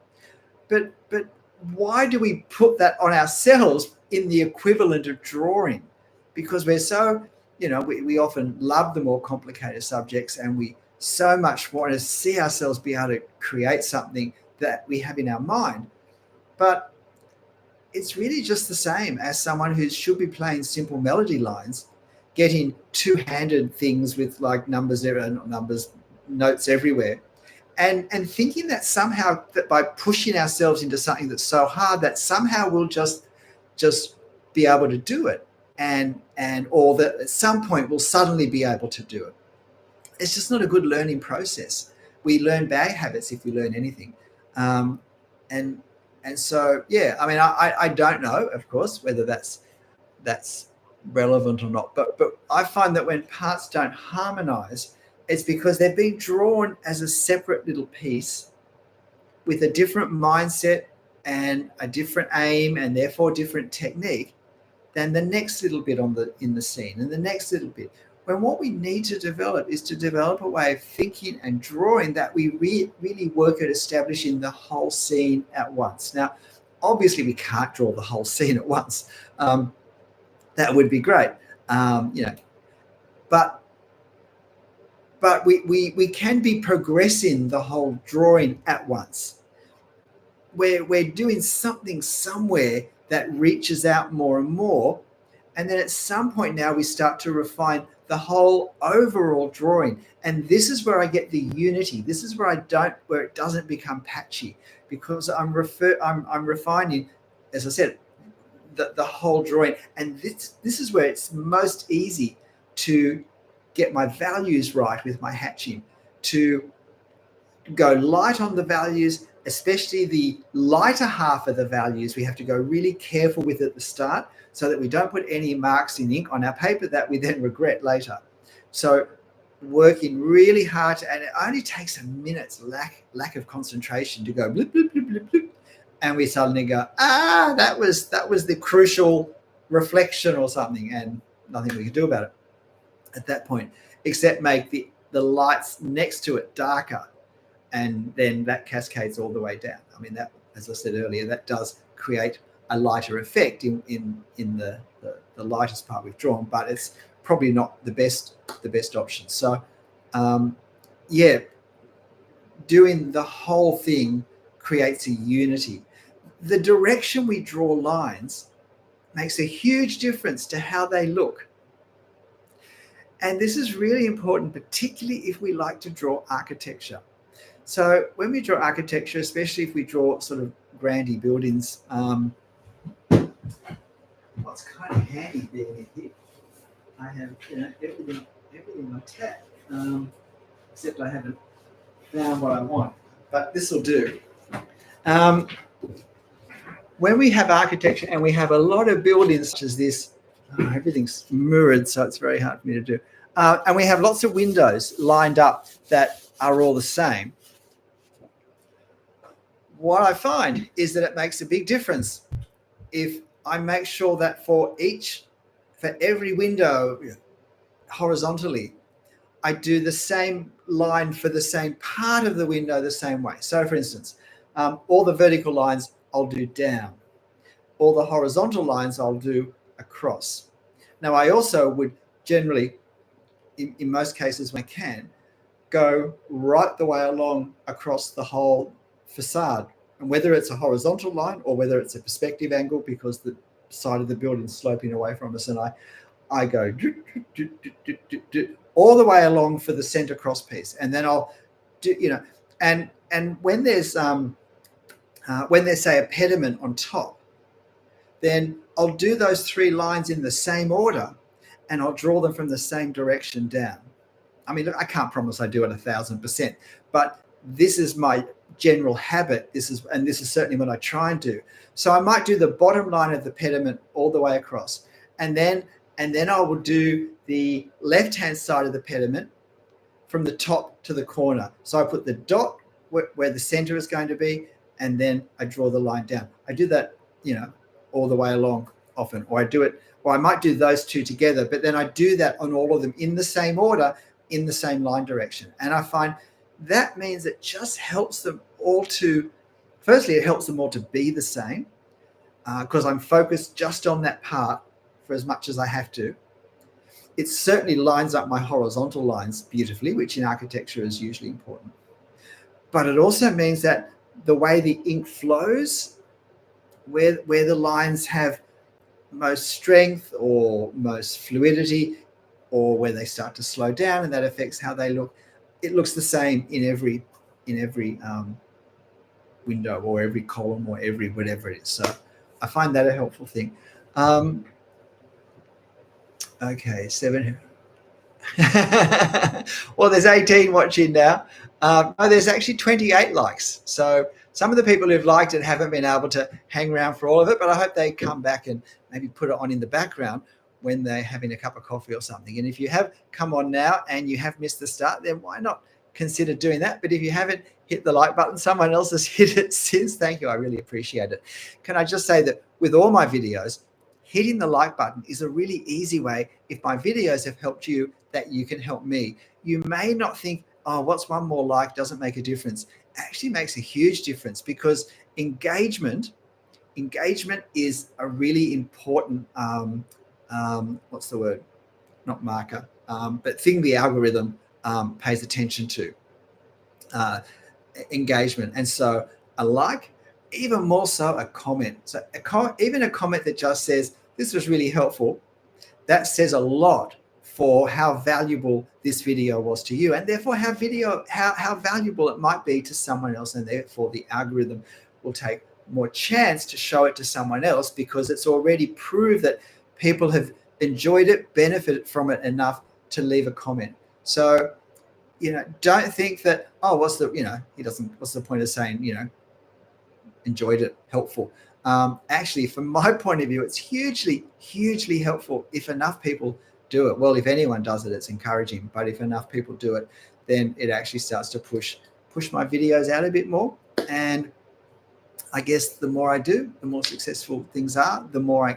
But why do we put that on ourselves in the equivalent of drawing? Because we're so, we often love the more complicated subjects, and we so much want to see ourselves be able to create something that we have in our mind. But it's really just the same as someone who should be playing simple melody lines, getting two-handed things with like notes everywhere, and thinking that somehow that by pushing ourselves into something that's so hard that somehow we'll just be able to do it, or that at some point we'll suddenly be able to do it. It's just not a good learning process. We learn bad habits if we learn anything. And so, yeah, I mean, I don't know, of course, whether that's relevant or not. But I find that when parts don't harmonize, it's because they're being drawn as a separate little piece with a different mindset and a different aim, and therefore different technique than the next little bit in the scene and the next little bit. When what we need to develop is to develop a way of thinking and drawing that we really work at establishing the whole scene at once. Now, obviously, we can't draw the whole scene at once. That would be great, but we can be progressing the whole drawing at once. We're doing something somewhere that reaches out more and more, and then at some point now we start to refine the whole overall drawing, and this is where I get the unity. This is where it doesn't become patchy, because I'm refining, as I said, the whole drawing, and this is where it's most easy to get my values right with my hatching, to go light on the values, especially the lighter half of the values. We have to go really careful with at the start, so that we don't put any marks in ink on our paper that we then regret later. So working really hard, and it only takes a minute's lack of concentration to go bloop, bloop, bloop, bloop, bloop, and we suddenly go, that was the crucial reflection or something, and nothing we can do about it at that point, except make the lights next to it darker, and then that cascades all the way down. I mean, that, as I said earlier, that does create a lighter effect in the lightest part we've drawn, but it's probably not the best option. So doing the whole thing creates a unity. The direction we draw lines makes a huge difference to how they look. And this is really important, particularly if we like to draw architecture. So when we draw architecture, especially if we draw sort of grandy buildings, what's kind of handy being in here, I have everything on tap, except I haven't found what I want, but this will do. When we have architecture and we have a lot of buildings such as this, everything's mirrored, so it's very hard for me to do, and we have lots of windows lined up that are all the same, what I find is that it makes a big difference if I make sure that for every window horizontally, I do the same line for the same part of the window the same way. So for instance, all the vertical lines I'll do down. All the horizontal lines I'll do across. Now I also would generally, in most cases when I can, go right the way along across the whole facade. And whether it's a horizontal line or whether it's a perspective angle because the side of the building is sloping away from us, and I go all the way along for the center cross piece, and then I'll do, and when there's say a pediment on top, then I'll do those three lines in the same order, and I'll draw them from the same direction down. I mean, look, I can't promise I do it 1,000%, but this is my general habit. This is certainly what I try and do. So I might do the bottom line of the pediment all the way across, and then and then I will do the left-hand side of the pediment from the top to the corner. So I put the dot where the center is going to be, and then I draw the line down. I do that, all the way along often, or I might do those two together, but then I do that on all of them in the same order, in the same line direction. And I find that means it just helps them all firstly, it helps them all to be the same, because I'm focused just on that part for as much as I have to. It certainly lines up my horizontal lines beautifully, which in architecture is usually important. But it also means that the way the ink flows, where the lines have most strength or most fluidity, or where they start to slow down, and that affects how they look, it looks the same in every window or every column or every whatever it is. So I find that a helpful thing. Okay, 7. Well, there's 18 watching now. No, there's actually 28 likes. So some of the people who've liked it haven't been able to hang around for all of it, but I hope they come back and maybe put it on in the background when they're having a cup of coffee or something. And if you have come on now and you have missed the start, then why not consider doing that? But if you haven't hit the like button, someone else has hit it since. Thank you. I really appreciate it. Can I just say that with all my videos, hitting the like button is a really easy way, if my videos have helped you, that you can help me. You may not think, oh, what's one more like, doesn't make a difference. It actually makes a huge difference, because engagement is a really important, what's the word? Not marker, but thing the algorithm pays attention to. Engagement. And so a like, even more so a comment. So even a comment that just says, this was really helpful, that says a lot for how valuable this video was to you, and therefore how valuable it might be to someone else, and therefore the algorithm will take more chance to show it to someone else, because it's already proved that people have enjoyed it, benefited from it enough to leave a comment. So, don't think that, oh, what's the point of saying, enjoyed it, helpful. Actually, from my point of view, it's hugely, hugely helpful if enough people do it. Well, if anyone does it, it's encouraging. But if enough people do it, then it actually starts to push my videos out a bit more. And I guess the more I do, the more successful things are, the more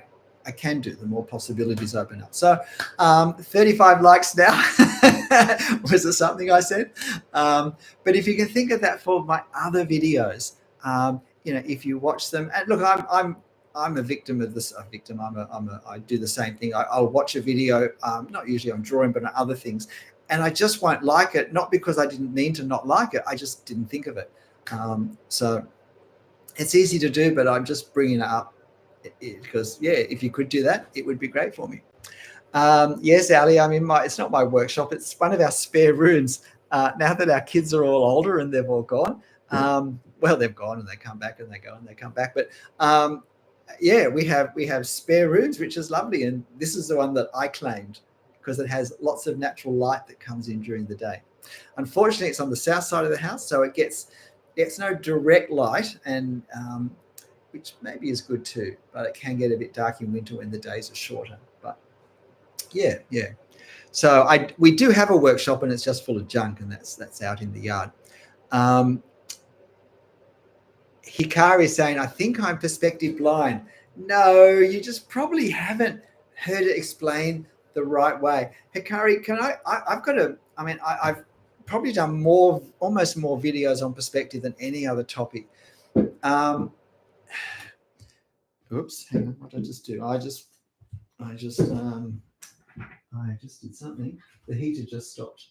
I can do, the more possibilities open up. So 35 likes now. Was it something I said? But if you can think of that for my other videos, if you watch them, and look, I'm a victim of this. I do the same thing. I'll watch a video, not usually on drawing, but on other things, and I just won't like it. Not because I didn't mean to not like it. I just didn't think of it. So it's easy to do, but I'm just bringing it up because, if you could do that, it would be great for me. Yes, Ali, it's not my workshop. It's one of our spare rooms. Now that our kids are all older and they've all gone. Well, they've gone and they come back, and they go and they come back. But we have spare rooms, which is lovely. And this is the one that I claimed because it has lots of natural light that comes in during the day. Unfortunately, it's on the south side of the house, so it gets no direct light, and which maybe is good too. But it can get a bit dark in winter when the days are shorter. But yeah. So we do have a workshop, and it's just full of junk, and that's out in the yard. Hikari is saying, I think I'm perspective blind. No, you just probably haven't heard it explained the right way. Hikari, I've probably done almost more videos on perspective than any other topic. Oops, hang on, what did I just do? I just did something. The heater just stopped.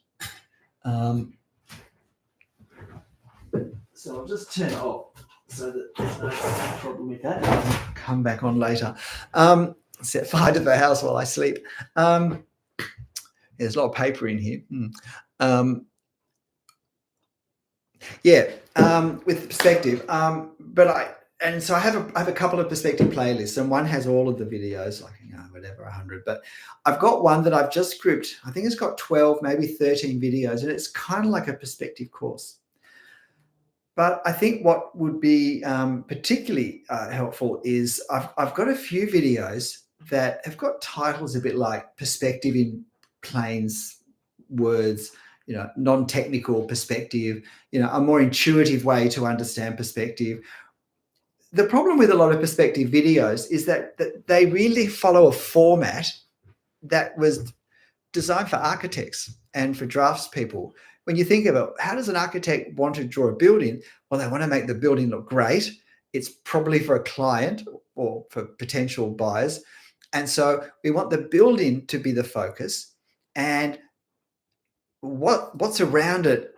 So I'll just turn it off so that there's no problem with that. I'll come back on later. Set fire to the house while I sleep. There's a lot of paper in here. With perspective. So I have a couple of perspective playlists, and one has all of the videos, like whatever, 100. But I've got one that I've just grouped. I think it's got 12, maybe 13 videos, and it's kind of like a perspective course. But I think what would be particularly helpful is I've got a few videos that have got titles a bit like perspective in planes words, non-technical perspective, a more intuitive way to understand perspective. The problem with a lot of perspective videos is that they really follow a format that was designed for architects and for draftspeople. When you think about how does an architect want to draw a building? Well, they want to make the building look great. It's probably for a client or for potential buyers. And so we want the building to be the focus, and what's around it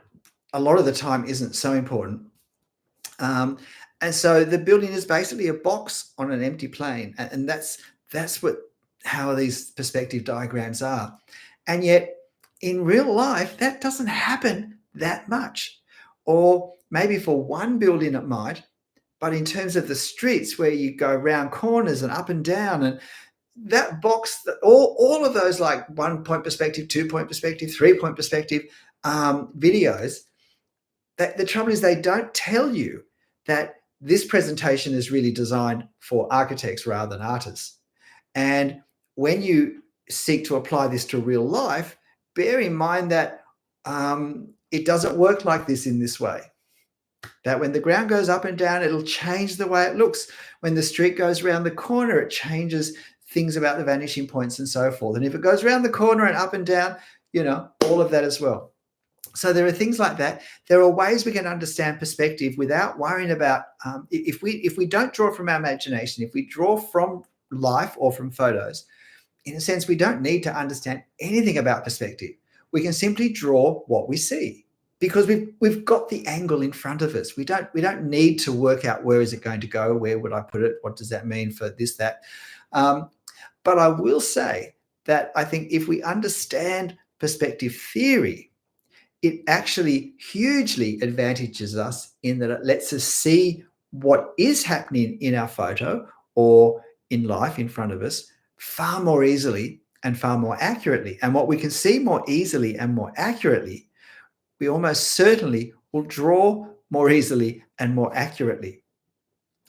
a lot of the time isn't so important. And so the building is basically a box on an empty plane, and that's how these perspective diagrams are. And yet in real life, that doesn't happen that much. Or maybe for one building it might, but in terms of the streets where you go around corners and up and down, and that box, all of those like 1-point perspective, 2-point perspective, 3-point perspective videos, that the trouble is they don't tell you that this presentation is really designed for architects rather than artists. And when you seek to apply this to real life, bear in mind that it doesn't work like this in this way. That when the ground goes up and down, it'll change the way it looks. When the street goes around the corner, it changes things about the vanishing points and so forth. And if it goes around the corner and up and down, all of that as well. So there are things like that. There are ways we can understand perspective without worrying about, if we don't draw from our imagination, if we draw from life or from photos, in a sense, we don't need to understand anything about perspective. We can simply draw what we see because we've got the angle in front of us. We don't need to work out where is it going to go, where would I put it, what does that mean for this, that. But I will say that I think if we understand perspective theory, it actually hugely advantages us in that it lets us see what is happening in our photo or in life in front of us far more easily and far more accurately. And what we can see more easily and more accurately, we almost certainly will draw more easily and more accurately.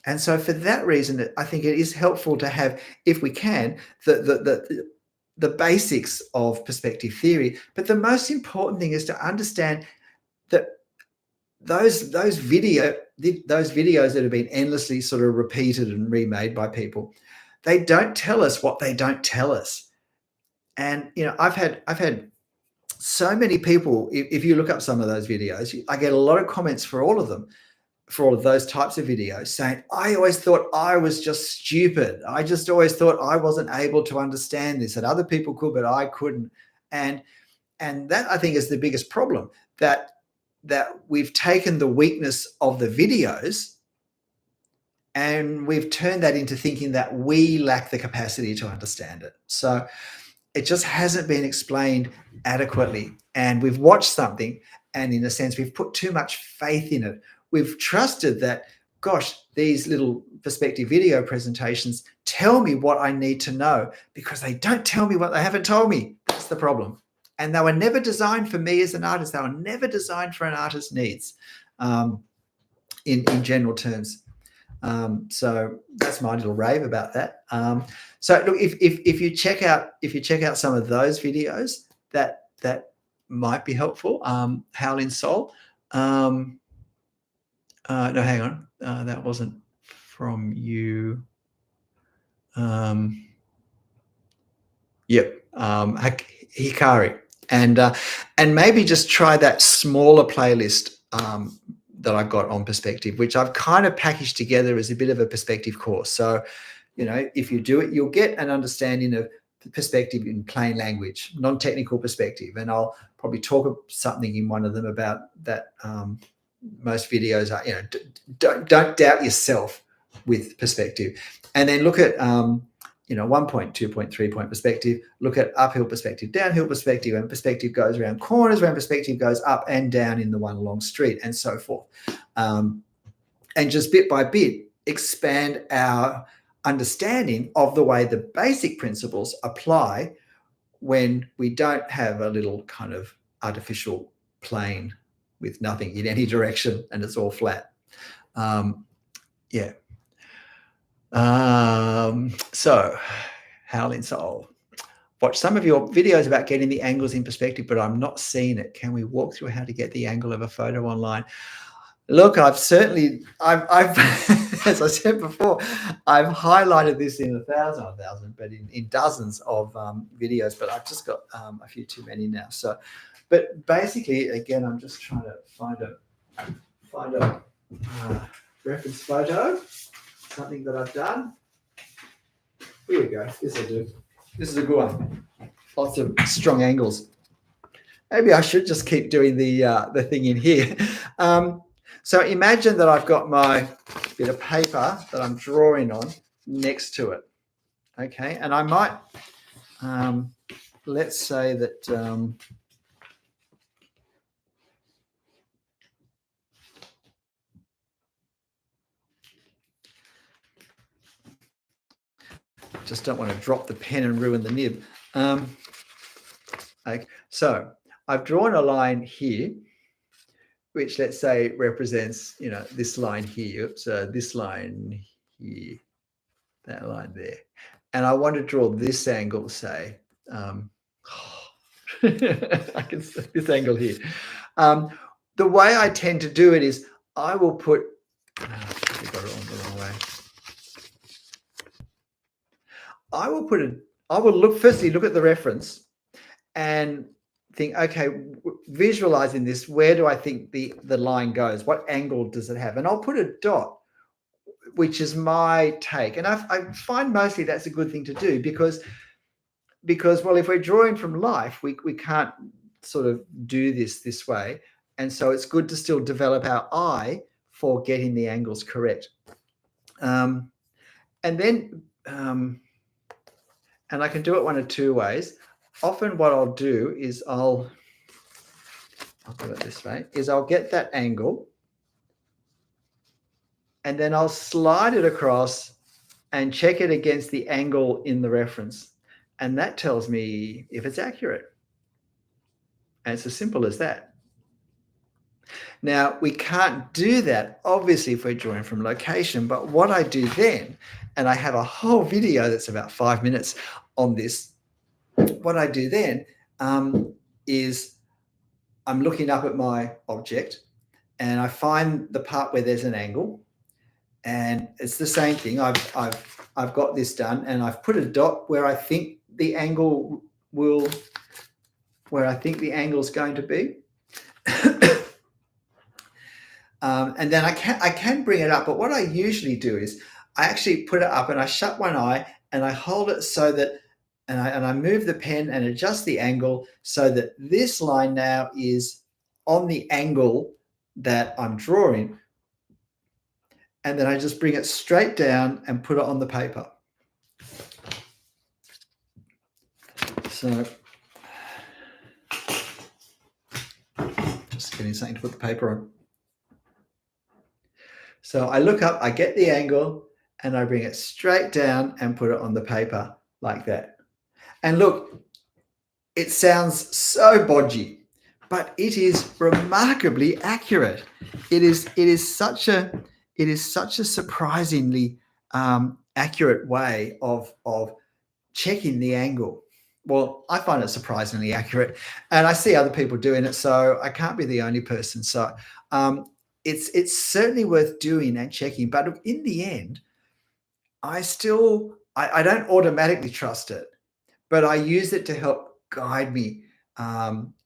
And so for that reason, I think it is helpful to have, if we can, the basics of perspective theory. But the most important thing is to understand that those videos that have been endlessly sort of repeated and remade by people, they don't tell us what they don't tell us. And I've had so many people, if you look up some of those videos, I get a lot of comments for all of them, for all of those types of videos, saying, I always thought I was just stupid. I just always thought I wasn't able to understand this, and other people could, but I couldn't. And that, I think, is the biggest problem, that we've taken the weakness of the videos and we've turned that into thinking that we lack the capacity to understand it. So it just hasn't been explained adequately. And we've watched something and, in a sense, we've put too much faith in it. We've trusted that, gosh, these little perspective video presentations tell me what I need to know, because they don't tell me what they haven't told me. That's the problem. And they were never designed for me as an artist. They were never designed for an artist's needs, in general terms. So that's my little rave about that. So look, if you check out some of those videos, that might be helpful. Howling Soul. No, hang on. That wasn't from you. Yep. Hikari. And maybe just try that smaller playlist that I got on perspective, which I've kind of packaged together as a bit of a perspective course. So, if you do it, you'll get an understanding of perspective in plain language, non-technical perspective. And I'll probably talk something in one of them about that. Most videos are, don't doubt yourself with perspective. And then look at, 1-point, 2-point, 3-point perspective. Look at uphill perspective, downhill perspective, and perspective goes around corners, when perspective goes up and down in the one long street, and so forth. And just bit by bit, expand our understanding of the way the basic principles apply when we don't have a little kind of artificial plane with nothing in any direction and it's all flat. So Howling Soul. Watch some of your videos about getting the angles in perspective, but I'm not seeing it. Can we walk through how to get the angle of a photo online? Look, I've as I said before, I've highlighted this in but in dozens of videos, but I've just got a few too many now. So, but basically, again, I'm just trying to find a reference photo, something that I've done. Here we go. This will do. This is a good one. Lots of strong angles. Maybe I should just keep doing the thing in here. So imagine that I've got my bit of paper that I'm drawing on next to it. Okay, and I might, let's say that just don't want to drop the pen and ruin the nib. Okay, so I've drawn a line here, which let's say represents, this line here. So this line here, that line there. And I want to draw this angle, say, I can see this angle here. The way I tend to do it is I will put, I got it on the wrong way. I will firstly look at the reference and think, okay, visualizing this, where do I think the line goes? What angle does it have? And I'll put a dot, which is my take. And I find mostly that's a good thing to do because well, if we're drawing from life, we can't sort of do this way. And so it's good to still develop our eye for getting the angles correct. And then, and I can do it one of two ways. Often what I'll do is I'll do it this way, is I'll get that angle and then I'll slide it across and check it against the angle in the reference. And that tells me if it's accurate. And it's as simple as that. Now, we can't do that, obviously, if we're drawing from location, but what I do then, and I have a whole video that's about 5 minutes on this, what I do then is I'm looking up at my object and I find the part where there's an angle, and it's the same thing. I've got this done and I've put a dot where I think the angle is going to be. And then I can bring it up, but what I usually do is I actually put it up and I shut one eye and I hold it so that, and I move the pen and adjust the angle so that this line now is on the angle that I'm drawing. And then I just bring it straight down and put it on the paper. So just getting something to put the paper on. So I look up, I get the angle, and I bring it straight down and put it on the paper like that. And look, it sounds so bodgy, but it is remarkably accurate. It is such a surprisingly accurate way of checking the angle. Well, I find it surprisingly accurate, and I see other people doing it, so I can't be the only person. So it's certainly worth doing and checking. But in the end, I don't automatically trust it, but I use it to help guide me.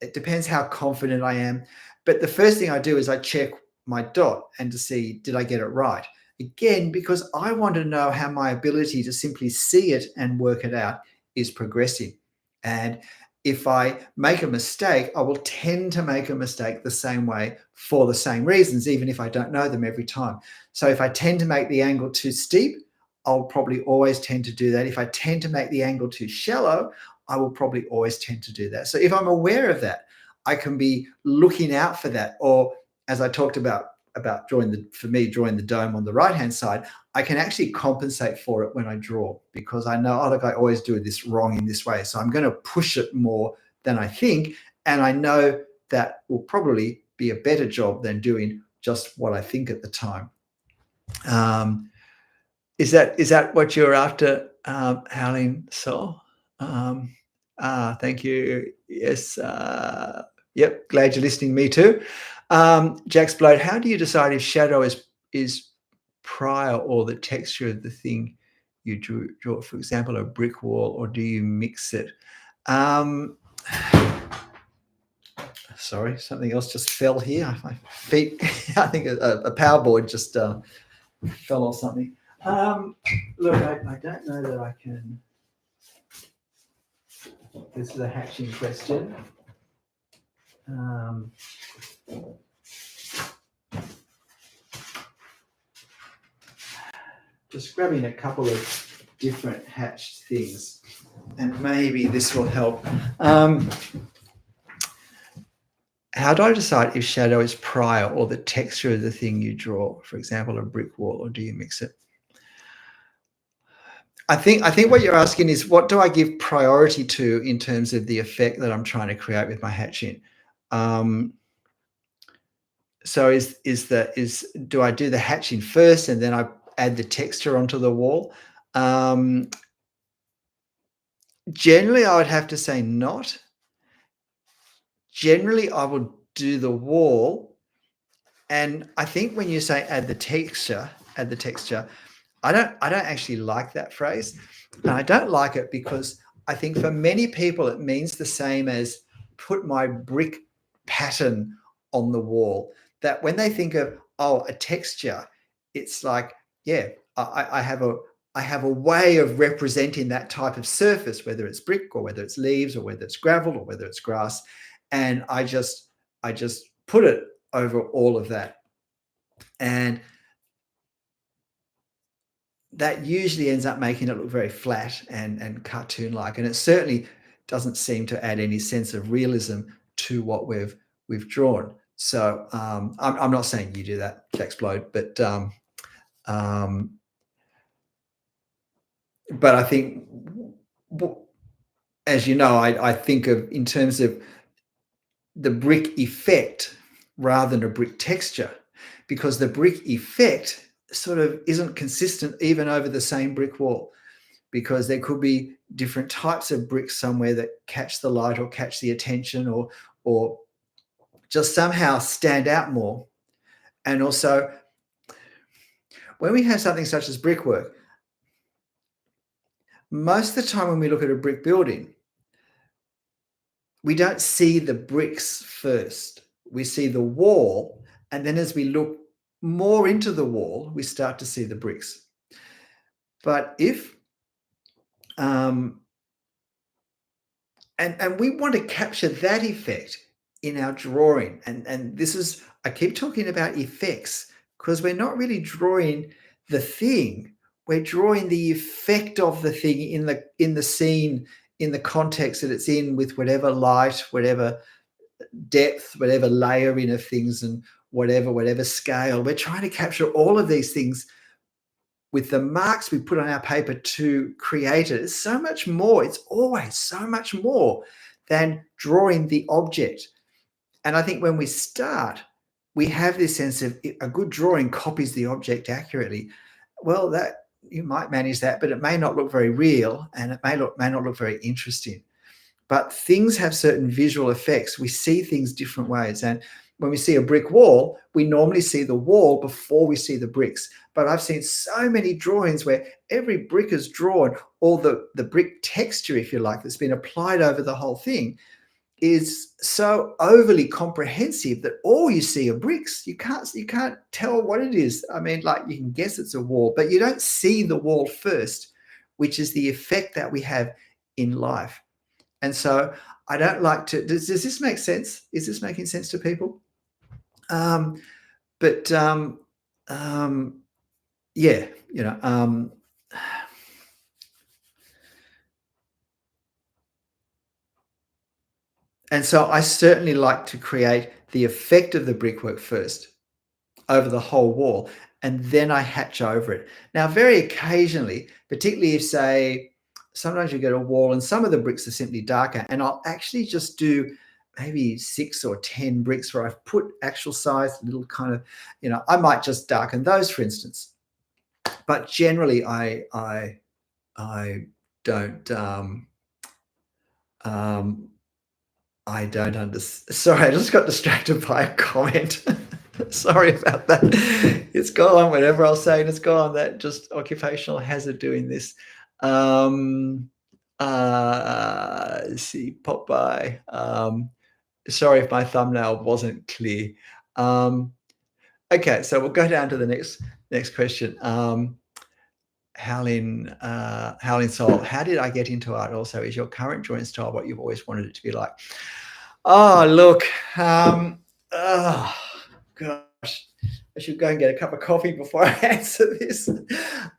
It depends how confident I am. But the first thing I do is I check my dot and to see, did I get it right? Again, because I want to know how my ability to simply see it and work it out is progressing. And if I make a mistake, I will tend to make a mistake the same way for the same reasons, even if I don't know them every time. So if I tend to make the angle too steep, I'll probably always tend to do that. If I tend to make the angle too shallow, I will probably always tend to do that. So if I'm aware of that, I can be looking out for that. Or as I talked about drawing the dome on the right-hand side, I can actually compensate for it when I draw, because I know, oh, look, I always do this wrong in this way. So I'm going to push it more than I think. And I know that will probably be a better job than doing just what I think at the time. Is that what you're after, Howling Soul. Thank you. Yes. Yep. Glad you're listening. Me too. Jack's Bloat. How do you decide if shadow is prior or the texture of the thing you draw? For example, a brick wall, or do you mix it? Sorry, something else just fell here. My feet. I think a power board just fell or something. Look, I don't know that I can. This is a hatching question. Just grabbing a couple of different hatched things, and maybe this will help. How do I decide if shadow is prior or the texture of the thing you draw? For example, a brick wall, or do you mix it? I think what you're asking is, what do I give priority to in terms of the effect that I'm trying to create with my hatching? So do I do the hatching first and then I add the texture onto the wall? Generally, I would have to say not. Generally, I would do the wall. And I think when you say add the texture, I don't actually like that phrase. And I don't like it because I think for many people it means the same as put my brick pattern on the wall. That when they think of a texture, it's like, yeah, I have a way of representing that type of surface, whether it's brick or whether it's leaves or whether it's gravel or whether it's grass, and I just put it over all of that. And that usually ends up making it look very flat and cartoon-like, and it certainly doesn't seem to add any sense of realism to what we've drawn. So I'm not saying you do that, Jack's Bloat, but I think, as you know, I think of in terms of the brick effect rather than a brick texture, because the brick effect sort of isn't consistent even over the same brick wall, because there could be different types of bricks somewhere that catch the light or catch the attention or just somehow stand out more. And also, when we have something such as brickwork, most of the time when we look at a brick building, we don't see the bricks first. We see the wall, and then as we look more into the wall, we start to see the bricks. But if and we want to capture that effect in our drawing, and this is, I keep talking about effects because we're not really drawing the thing, we're drawing the effect of the thing in the scene, in the context that it's in, with whatever light, whatever depth, whatever layering of things, and whatever scale. We're trying to capture all of these things with the marks we put on our paper to create it. It's so much more. It's always so much more than drawing the object. And I think when we start, we have this sense of a good drawing copies the object accurately. Well, that you might manage that, but it may not look very real, and it may not look very interesting. But things have certain visual effects. We see things different ways. And when we see a brick wall, we normally see the wall before we see the bricks. But I've seen so many drawings where every brick is drawn, or the brick texture, if you like, that's been applied over the whole thing is so overly comprehensive that all you see are bricks. You can't tell what it is. I mean, like, you can guess it's a wall, but you don't see the wall first, which is the effect that we have in life. And so I don't like to, does this make sense? Is this making sense to people? Yeah, and so I certainly like to create the effect of the brickwork first over the whole wall, and then I hatch over it. Now, very occasionally, particularly if, say, sometimes you get a wall and some of the bricks are simply darker, and I'll actually just do maybe 6 or 10 bricks where I've put actual size, little kind of, I might just darken those, for instance. But generally, I I don't I don't understand. Sorry, I just got distracted by a comment. Sorry about that. It's gone. Whenever I was saying it's gone, that just occupational hazard doing this. Um, let's see, pop by. Sorry if my thumbnail wasn't clear. Okay, so we'll go down to the next question. Howlin Soul, how did I get into art? Also, is your current drawing style what you've always wanted it to be like? Oh, look, oh gosh, I should go and get a cup of coffee before I answer this.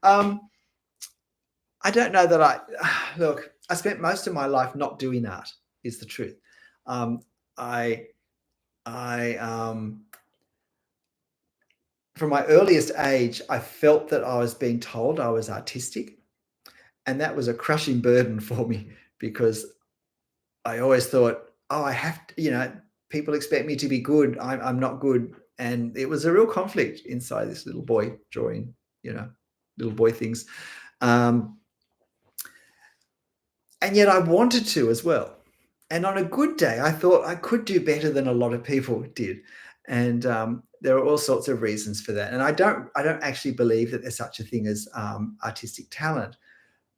I don't know that look, I spent most of my life not doing art, is the truth. I from my earliest age, I felt that I was being told I was artistic, and that was a crushing burden for me because I always thought, oh, I have to, people expect me to be good. I'm not good. And it was a real conflict inside this little boy drawing, little boy things. And yet I wanted to as well. And on a good day, I thought I could do better than a lot of people did. And there are all sorts of reasons for that. And I don't actually believe that there's such a thing as artistic talent,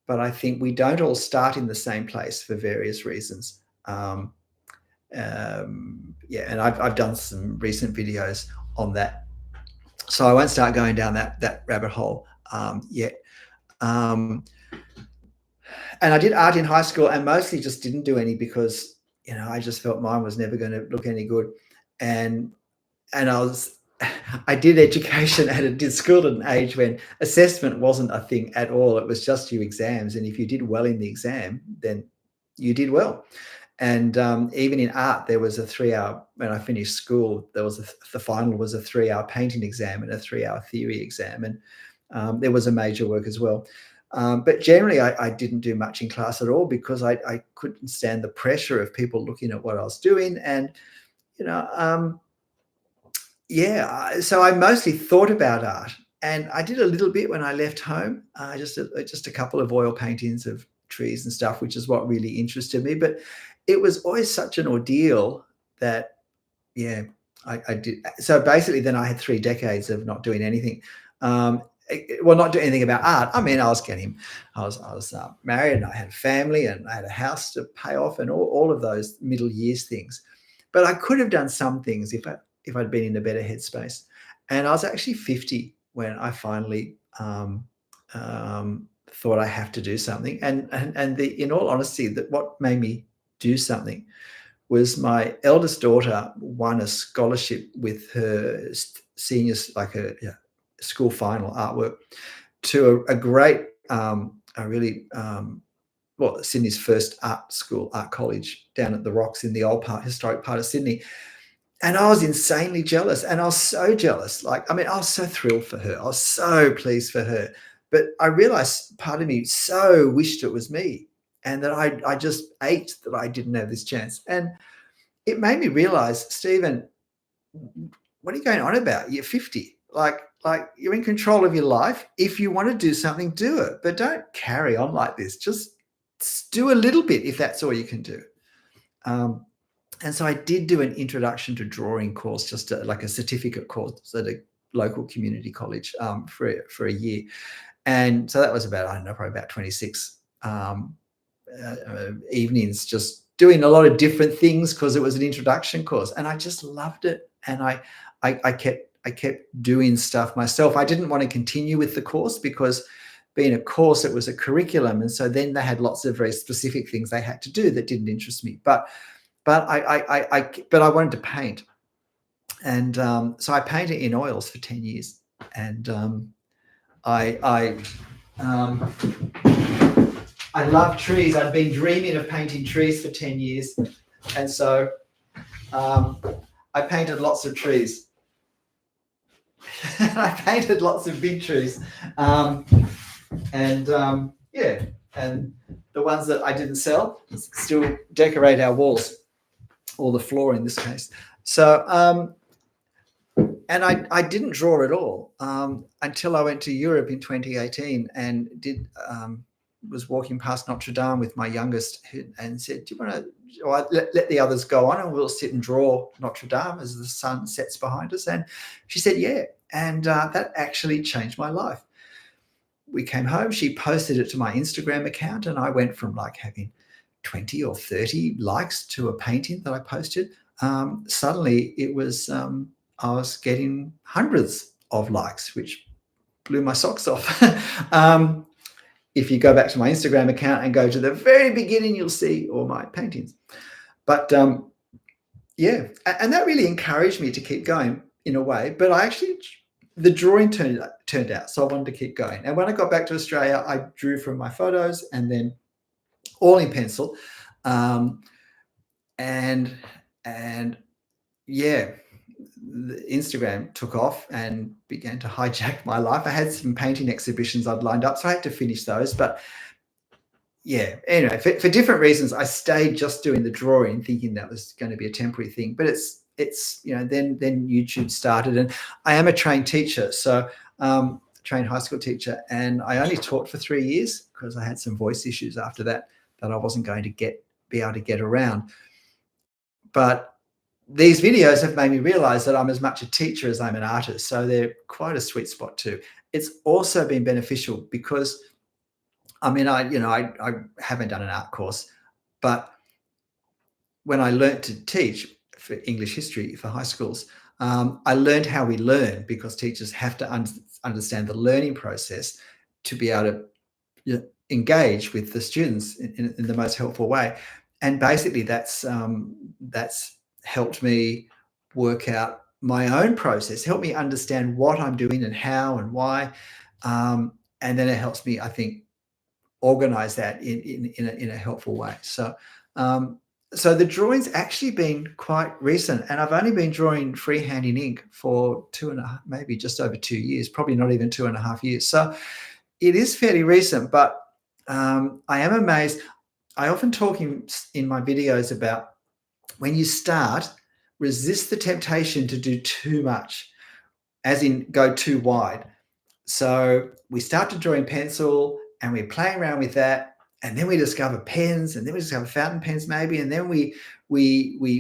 but I think we don't all start in the same place for various reasons. Yeah, and I've done some recent videos on that, so I won't start going down that rabbit hole yet. And I did art in high school, and mostly just didn't do any because I just felt mine was never going to look any good, and I did education did school at an age when assessment wasn't a thing at all. It was just your exams, and if you did well in the exam, then you did well. And even in art, there was a 3-hour, when I finished school, the final was a 3-hour painting exam and a 3-hour theory exam. And there was a major work as well. But generally, I didn't do much in class at all because I couldn't stand the pressure of people looking at what I was doing. And, yeah, so I mostly thought about art. And I did a little bit when I left home, just a couple of oil paintings of trees and stuff, which is what really interested me. But it was always such an ordeal that, yeah, I did. So basically, then I had 3 decades of not doing anything. Well, not doing anything about art. I mean, I was married, and I had a family, and I had a house to pay off, and all of those middle years things. But I could have done some things if I'd been in a better headspace. And I was actually 50 when I finally thought I have to do something. And in all honesty, that what made me do something was my eldest daughter won a scholarship with her seniors, like a school final artwork, to a great, Sydney's first art school, art college down at the Rocks in the historic part of Sydney. And I was insanely jealous. And I was so jealous. I was so thrilled for her. I was so pleased for her. But I realized part of me so wished it was me, and that I just ached that I didn't have this chance. And it made me realize, Stephen, what are you going on about? You're 50. Like you're in control of your life. If you want to do something, do it. But don't carry on like this. Just do a little bit if that's all you can do. And so I did do an introduction to drawing course, just like a certificate course at a local community college for a year. And so that was about, I don't know, probably about 26 evenings, just doing a lot of different things because it was an introduction course. And I just loved it. And I kept doing stuff myself. I didn't want to continue with the course because being a course, it was a curriculum. And so then they had lots of very specific things they had to do that didn't interest me. But I wanted to paint. And so I painted in oils for 10 years. And I love trees. I'd been dreaming of painting trees for 10 years. And so I painted lots of trees. I painted lots of big trees. Yeah, and the ones that I didn't sell still decorate our walls, or the floor in this case. So, and I didn't draw at all until I went to Europe in 2018 and did was walking past Notre Dame with my youngest and said, do you want to let the others go on and we'll sit and draw Notre Dame as the sun sets behind us? And she said, yeah. And that actually changed my life. We came home, she posted it to my Instagram account, and I went from like having 20 or 30 likes to a painting that I posted. Suddenly it was, I was getting hundreds of likes, which blew my socks off. If you go back to my Instagram account and go to the very beginning, you'll see all my paintings. But yeah, and that really encouraged me to keep going in a way. But I actually, the drawing turned out, so I wanted to keep going. And when I got back to Australia, I drew from my photos and then all in pencil. And yeah, the Instagram took off and began to hijack my life. I had some painting exhibitions I'd lined up, so I had to finish those. But yeah, anyway, for different reasons, I stayed just doing the drawing, thinking that was going to be a temporary thing. But it's then YouTube started, and I am a trained teacher, so trained high school teacher, and I only taught for 3 years because I had some voice issues after that I wasn't going to be able to get around. But these videos have made me realize that I'm as much a teacher as I'm an artist. So they're quite a sweet spot too. It's also been beneficial because, I mean, I haven't done an art course, but when I learned to teach for English history for high schools, I learned how we learn, because teachers have to understand the learning process to be able to engage with the students in the most helpful way. And basically that's helped me work out my own process, help me understand what I'm doing and how and why. And then it helps me, I think, organize that in a helpful way. So so the drawing's actually been quite recent, and I've only been drawing freehand in ink for maybe just over 2 years, probably not even 2.5 years. So it is fairly recent, but I am amazed. I often talk in my videos about, when you start, resist the temptation to do too much, as in go too wide. So we start to draw in pencil and we're playing around with that, and then we discover pens, and then we discover fountain pens maybe, and then we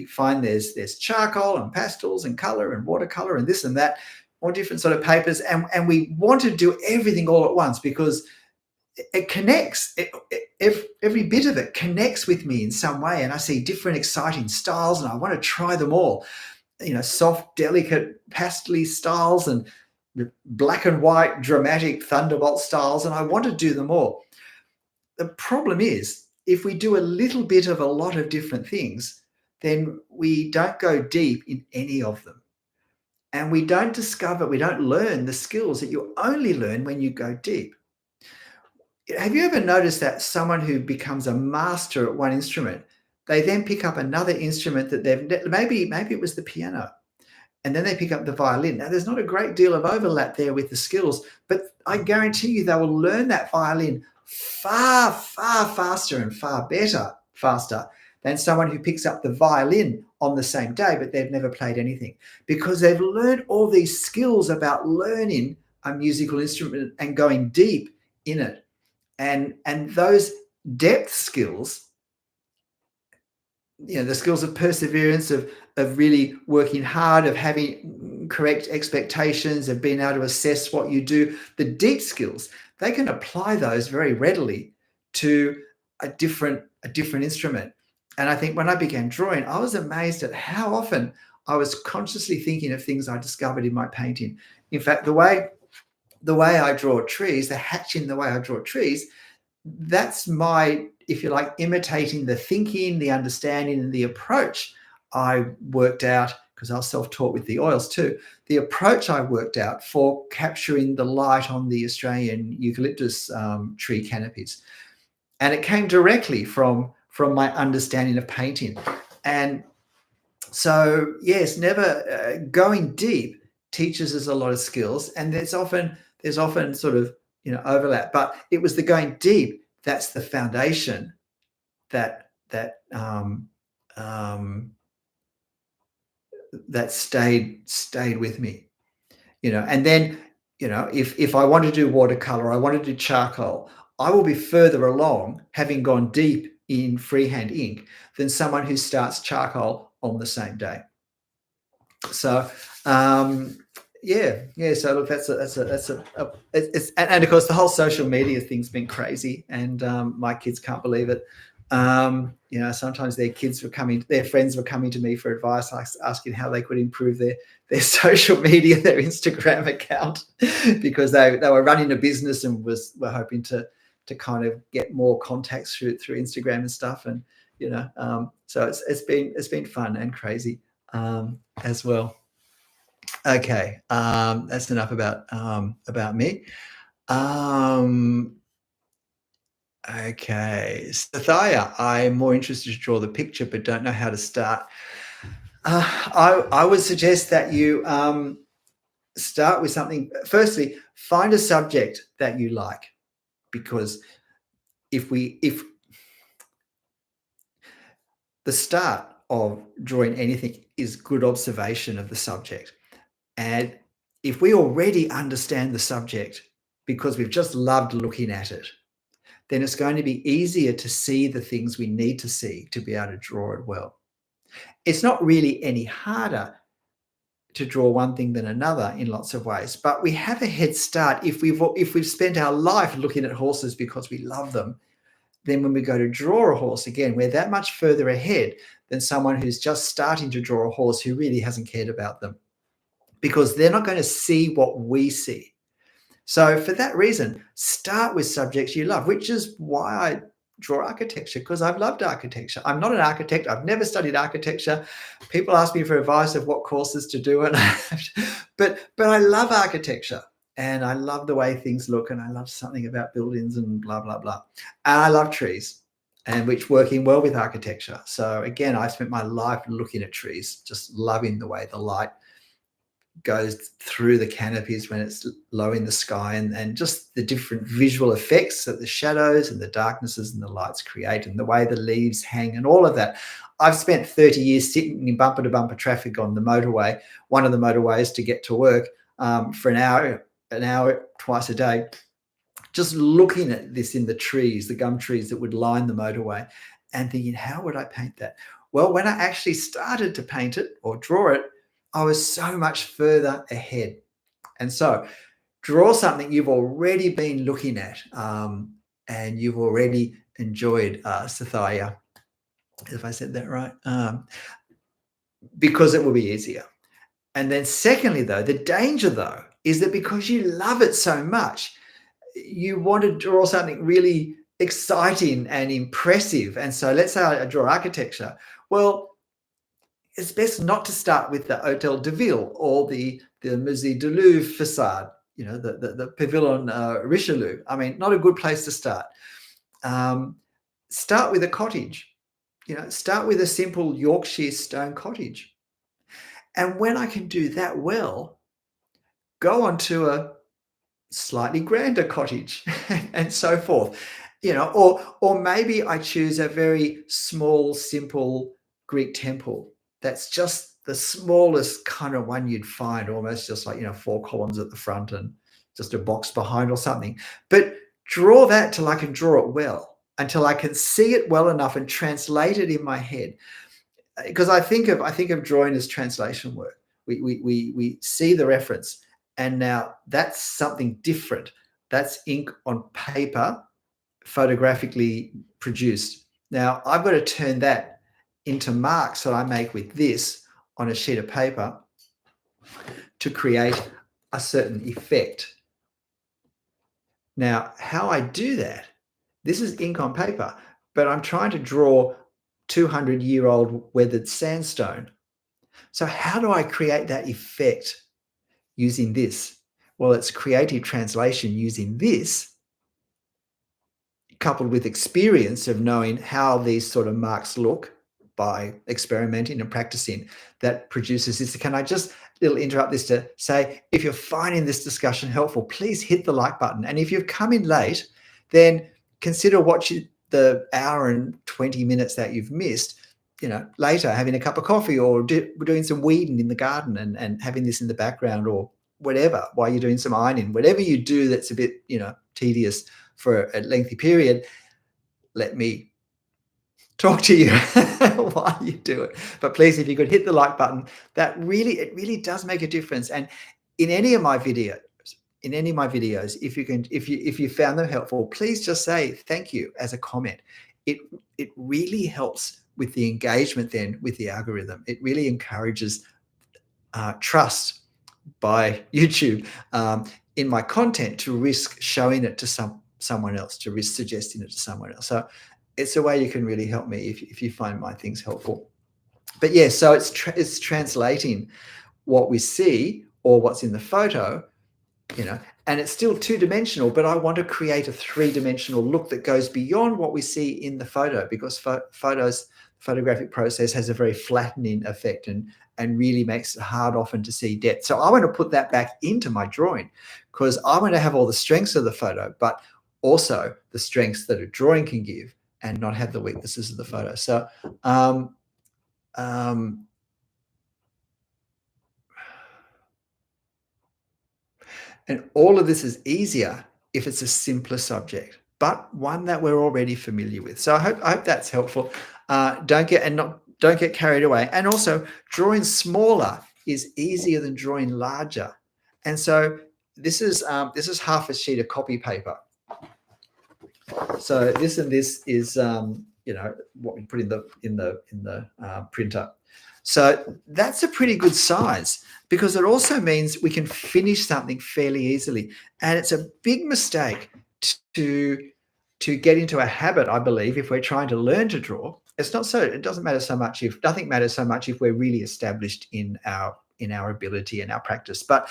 find there's charcoal and pastels and color and watercolor and this and that, all different sort of papers, and we want to do everything all at once because it connects. Every bit of it connects with me in some way, and I see different exciting styles and I want to try them all. Soft, delicate, pastely styles and black and white, dramatic thunderbolt styles, and I want to do them all. The problem is, if we do a little bit of a lot of different things, then we don't go deep in any of them. And we don't learn the skills that you only learn when you go deep. Have you ever noticed that someone who becomes a master at one instrument, they then pick up another instrument that maybe it was the piano, and then they pick up the violin. Now, there's not a great deal of overlap there with the skills, but I guarantee you they will learn that violin far, far faster and faster than someone who picks up the violin on the same day, but they've never played anything, because they've learned all these skills about learning a musical instrument and going deep in it. And those depth skills, the skills of perseverance, of really working hard, of having correct expectations, of being able to assess what you do, the deep skills, they can apply those very readily to a different instrument. And I think when I began drawing, I was amazed at how often I was consciously thinking of things I discovered in my painting. In fact, the way I draw trees, the hatching, the way I draw trees, that's my, if you like, imitating the thinking, the understanding, and the approach I worked out, because I was self-taught with the oils too, the approach I worked out for capturing the light on the Australian eucalyptus tree canopies. And it came directly from my understanding of painting. And so, yes, never going deep teaches us a lot of skills, and there's often sort of overlap, but it was the going deep that's the foundation that stayed with me, and then if I want to do watercolor, I want to do charcoal, I will be further along, having gone deep in freehand ink, than someone who starts charcoal on the same day. So, yeah. So look, and of course the whole social media thing's been crazy, and my kids can't believe it. Sometimes their friends were coming to me for advice, asking how they could improve their social media, their Instagram account, because they were running a business and were hoping to kind of get more contacts through Instagram and stuff, and so it's been fun and crazy as well. Okay, that's enough about me. Okay, Sathaya, I'm more interested to draw the picture, but don't know how to start. I would suggest that you start with something. Firstly, find a subject that you like, because if the start of drawing anything is good observation of the subject. And if we already understand the subject because we've just loved looking at it, then it's going to be easier to see the things we need to see to be able to draw it well. It's not really any harder to draw one thing than another in lots of ways, but we have a head start if we've spent our life looking at horses because we love them. Then when we go to draw a horse again, we're that much further ahead than someone who's just starting to draw a horse who really hasn't cared about them, because they're not going to see what we see. So for that reason, start with subjects you love, which is why I draw architecture, because I've loved architecture. I'm not an architect. I've never studied architecture. People ask me for advice of what courses to do, but I love architecture, and I love the way things look, and I love something about buildings and blah, blah, blah. And I love trees, and which working well with architecture. So again, I spent my life looking at trees, just loving the way the light goes through the canopies when it's low in the sky, and just the different visual effects that the shadows and the darknesses and the lights create, and the way the leaves hang and all of that. I've spent 30 years sitting in bumper to bumper traffic on the motorway, one of the motorways to get to work, for an hour twice a day, just looking at this in the trees, the gum trees that would line the motorway, and thinking, how would I paint that? Well, when I actually started to paint it or draw it, I was so much further ahead. And so draw something you've already been looking at, and you've already enjoyed, Sathaya, if I said that right, because it will be easier. And then secondly, though, the danger, though, is that because you love it so much, you want to draw something really exciting and impressive. And so let's say I draw architecture. Well, it's best not to start with the Hotel de Ville or the Musée du Louvre facade, the Pavilion Richelieu. I mean, not a good place to start. Start with a cottage. Start with a simple Yorkshire stone cottage. And when I can do that well, go on to a slightly grander cottage and so forth. Or maybe I choose a very small, simple Greek temple. That's just the smallest kind of one you'd find, almost just like, 4 columns at the front and just a box behind or something. But draw that till I can draw it well, until I can see it well enough and translate it in my head. Because I think of drawing as translation work. We see the reference, and now that's something different. That's ink on paper, photographically produced. Now I've got to turn that into marks that I make with this on a sheet of paper to create a certain effect. Now, how I do that, this is ink on paper, but I'm trying to draw 200-year-old weathered sandstone. So how do I create that effect using this? Well, it's creative translation using this, coupled with experience of knowing how these sort of marks look by experimenting and practicing, that produces this. Can I just interrupt this to say, if you're finding this discussion helpful, please hit the like button. And if you've come in late, then consider watching the hour and 20 minutes that you've missed, later, having a cup of coffee or doing some weeding in the garden and having this in the background, or whatever, while you're doing some ironing, whatever you do that's a bit, tedious for a lengthy period, let me talk to you while you do it. But please, if you could hit the like button, it really does make a difference. And in any of my videos, if you found them helpful, please just say thank you as a comment. It really helps with the engagement then with the algorithm. It really encourages trust by YouTube in my content to risk showing it to someone else, to risk suggesting it to someone else. So it's a way you can really help me if you find my things helpful. But yeah, so it's translating what we see or what's in the photo, and it's still two-dimensional, but I want to create a three-dimensional look that goes beyond what we see in the photo, because photographic process has a very flattening effect and really makes it hard often to see depth. So I want to put that back into my drawing, because I want to have all the strengths of the photo, but also the strengths that a drawing can give and not have the weaknesses of the photo. So and all of this is easier if it's a simpler subject, but one that we're already familiar with. So I hope that's helpful. Don't get carried away. And also, drawing smaller is easier than drawing larger. And so this is half a sheet of copy paper. So this and this is what we put in the printer. So that's a pretty good size, because it also means we can finish something fairly easily. And it's a big mistake to get into a habit, I believe, if we're trying to learn to draw. It doesn't matter so much nothing matters so much if we're really established in our ability and our practice. But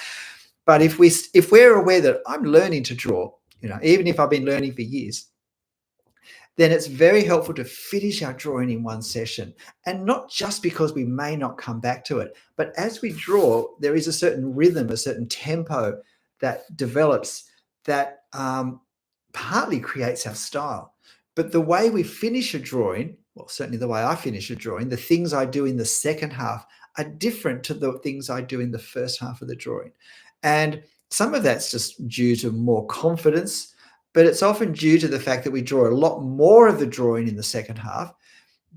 if we're aware that I'm learning to draw, even if I've been learning for years, then it's very helpful to finish our drawing in one session. And not just because we may not come back to it, but as we draw, there is a certain rhythm, a certain tempo that develops that partly creates our style. But the way we finish a drawing, well, certainly the way I finish a drawing, the things I do in the second half are different to the things I do in the first half of the drawing. And some of that's just due to more confidence, but it's often due to the fact that we draw a lot more of the drawing in the second half,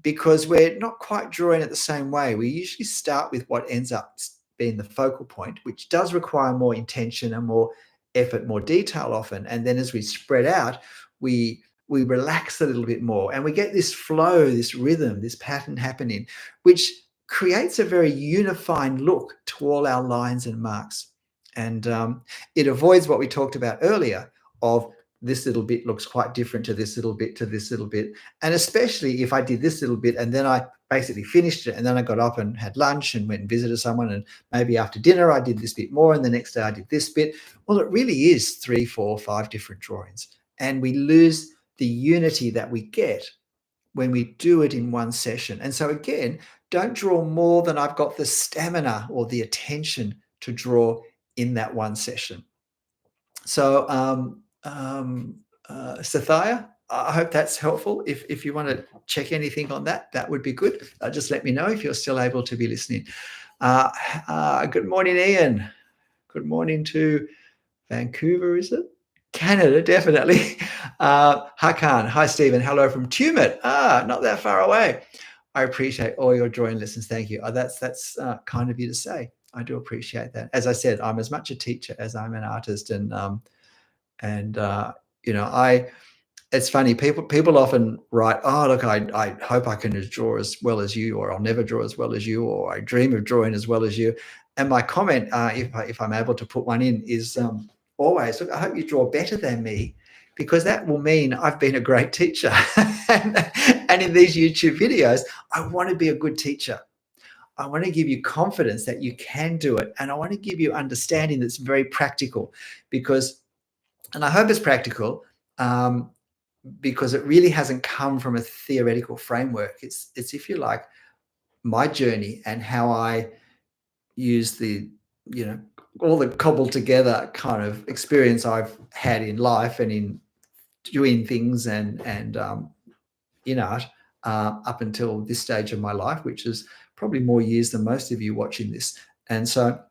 because we're not quite drawing it the same way. We usually start with what ends up being the focal point, which does require more intention and more effort, more detail often. And then as we spread out, we relax a little bit more, and we get this flow, this rhythm, this pattern happening, which creates a very unifying look to all our lines and marks. And it avoids what we talked about earlier of this little bit looks quite different to this little bit to this little bit. And especially if I did this little bit and then I basically finished it, and then I got up and had lunch and went and visited someone, and maybe after dinner I did this bit more, and the next day I did this bit. Well, it really is 3, 4, 5 different drawings, and we lose the unity that we get when we do it in one session. And so again, don't draw more than I've got the stamina or the attention to draw in that one session. So Sathaya, I hope that's helpful. If you want to check anything on that, that would be good. Just let me know if you're still able to be listening. Good morning, Ian. Good morning to Vancouver, is it? Canada, definitely. Hakan, hi, Stephen. Hello from Tumut. Not that far away. I appreciate all your drawing lessons. Thank you. That's kind of you to say. I do appreciate that. As I said, I'm as much a teacher as I'm an artist, it's funny. People often write, "Oh, look, I hope I can draw as well as you," or "I'll never draw as well as you," or "I dream of drawing as well as you." And my comment, if I'm able to put one in, is always, "Look, I hope you draw better than me, because that will mean I've been a great teacher." And in these YouTube videos, I want to be a good teacher. I want to give you confidence that you can do it, and I want to give you understanding that's very practical, and I hope it's practical. Because it really hasn't come from a theoretical framework. It's if you like, my journey and how I use all the cobbled together kind of experience I've had in life and in doing things and in art up until this stage of my life, which is probably more years than most of you watching this. And so,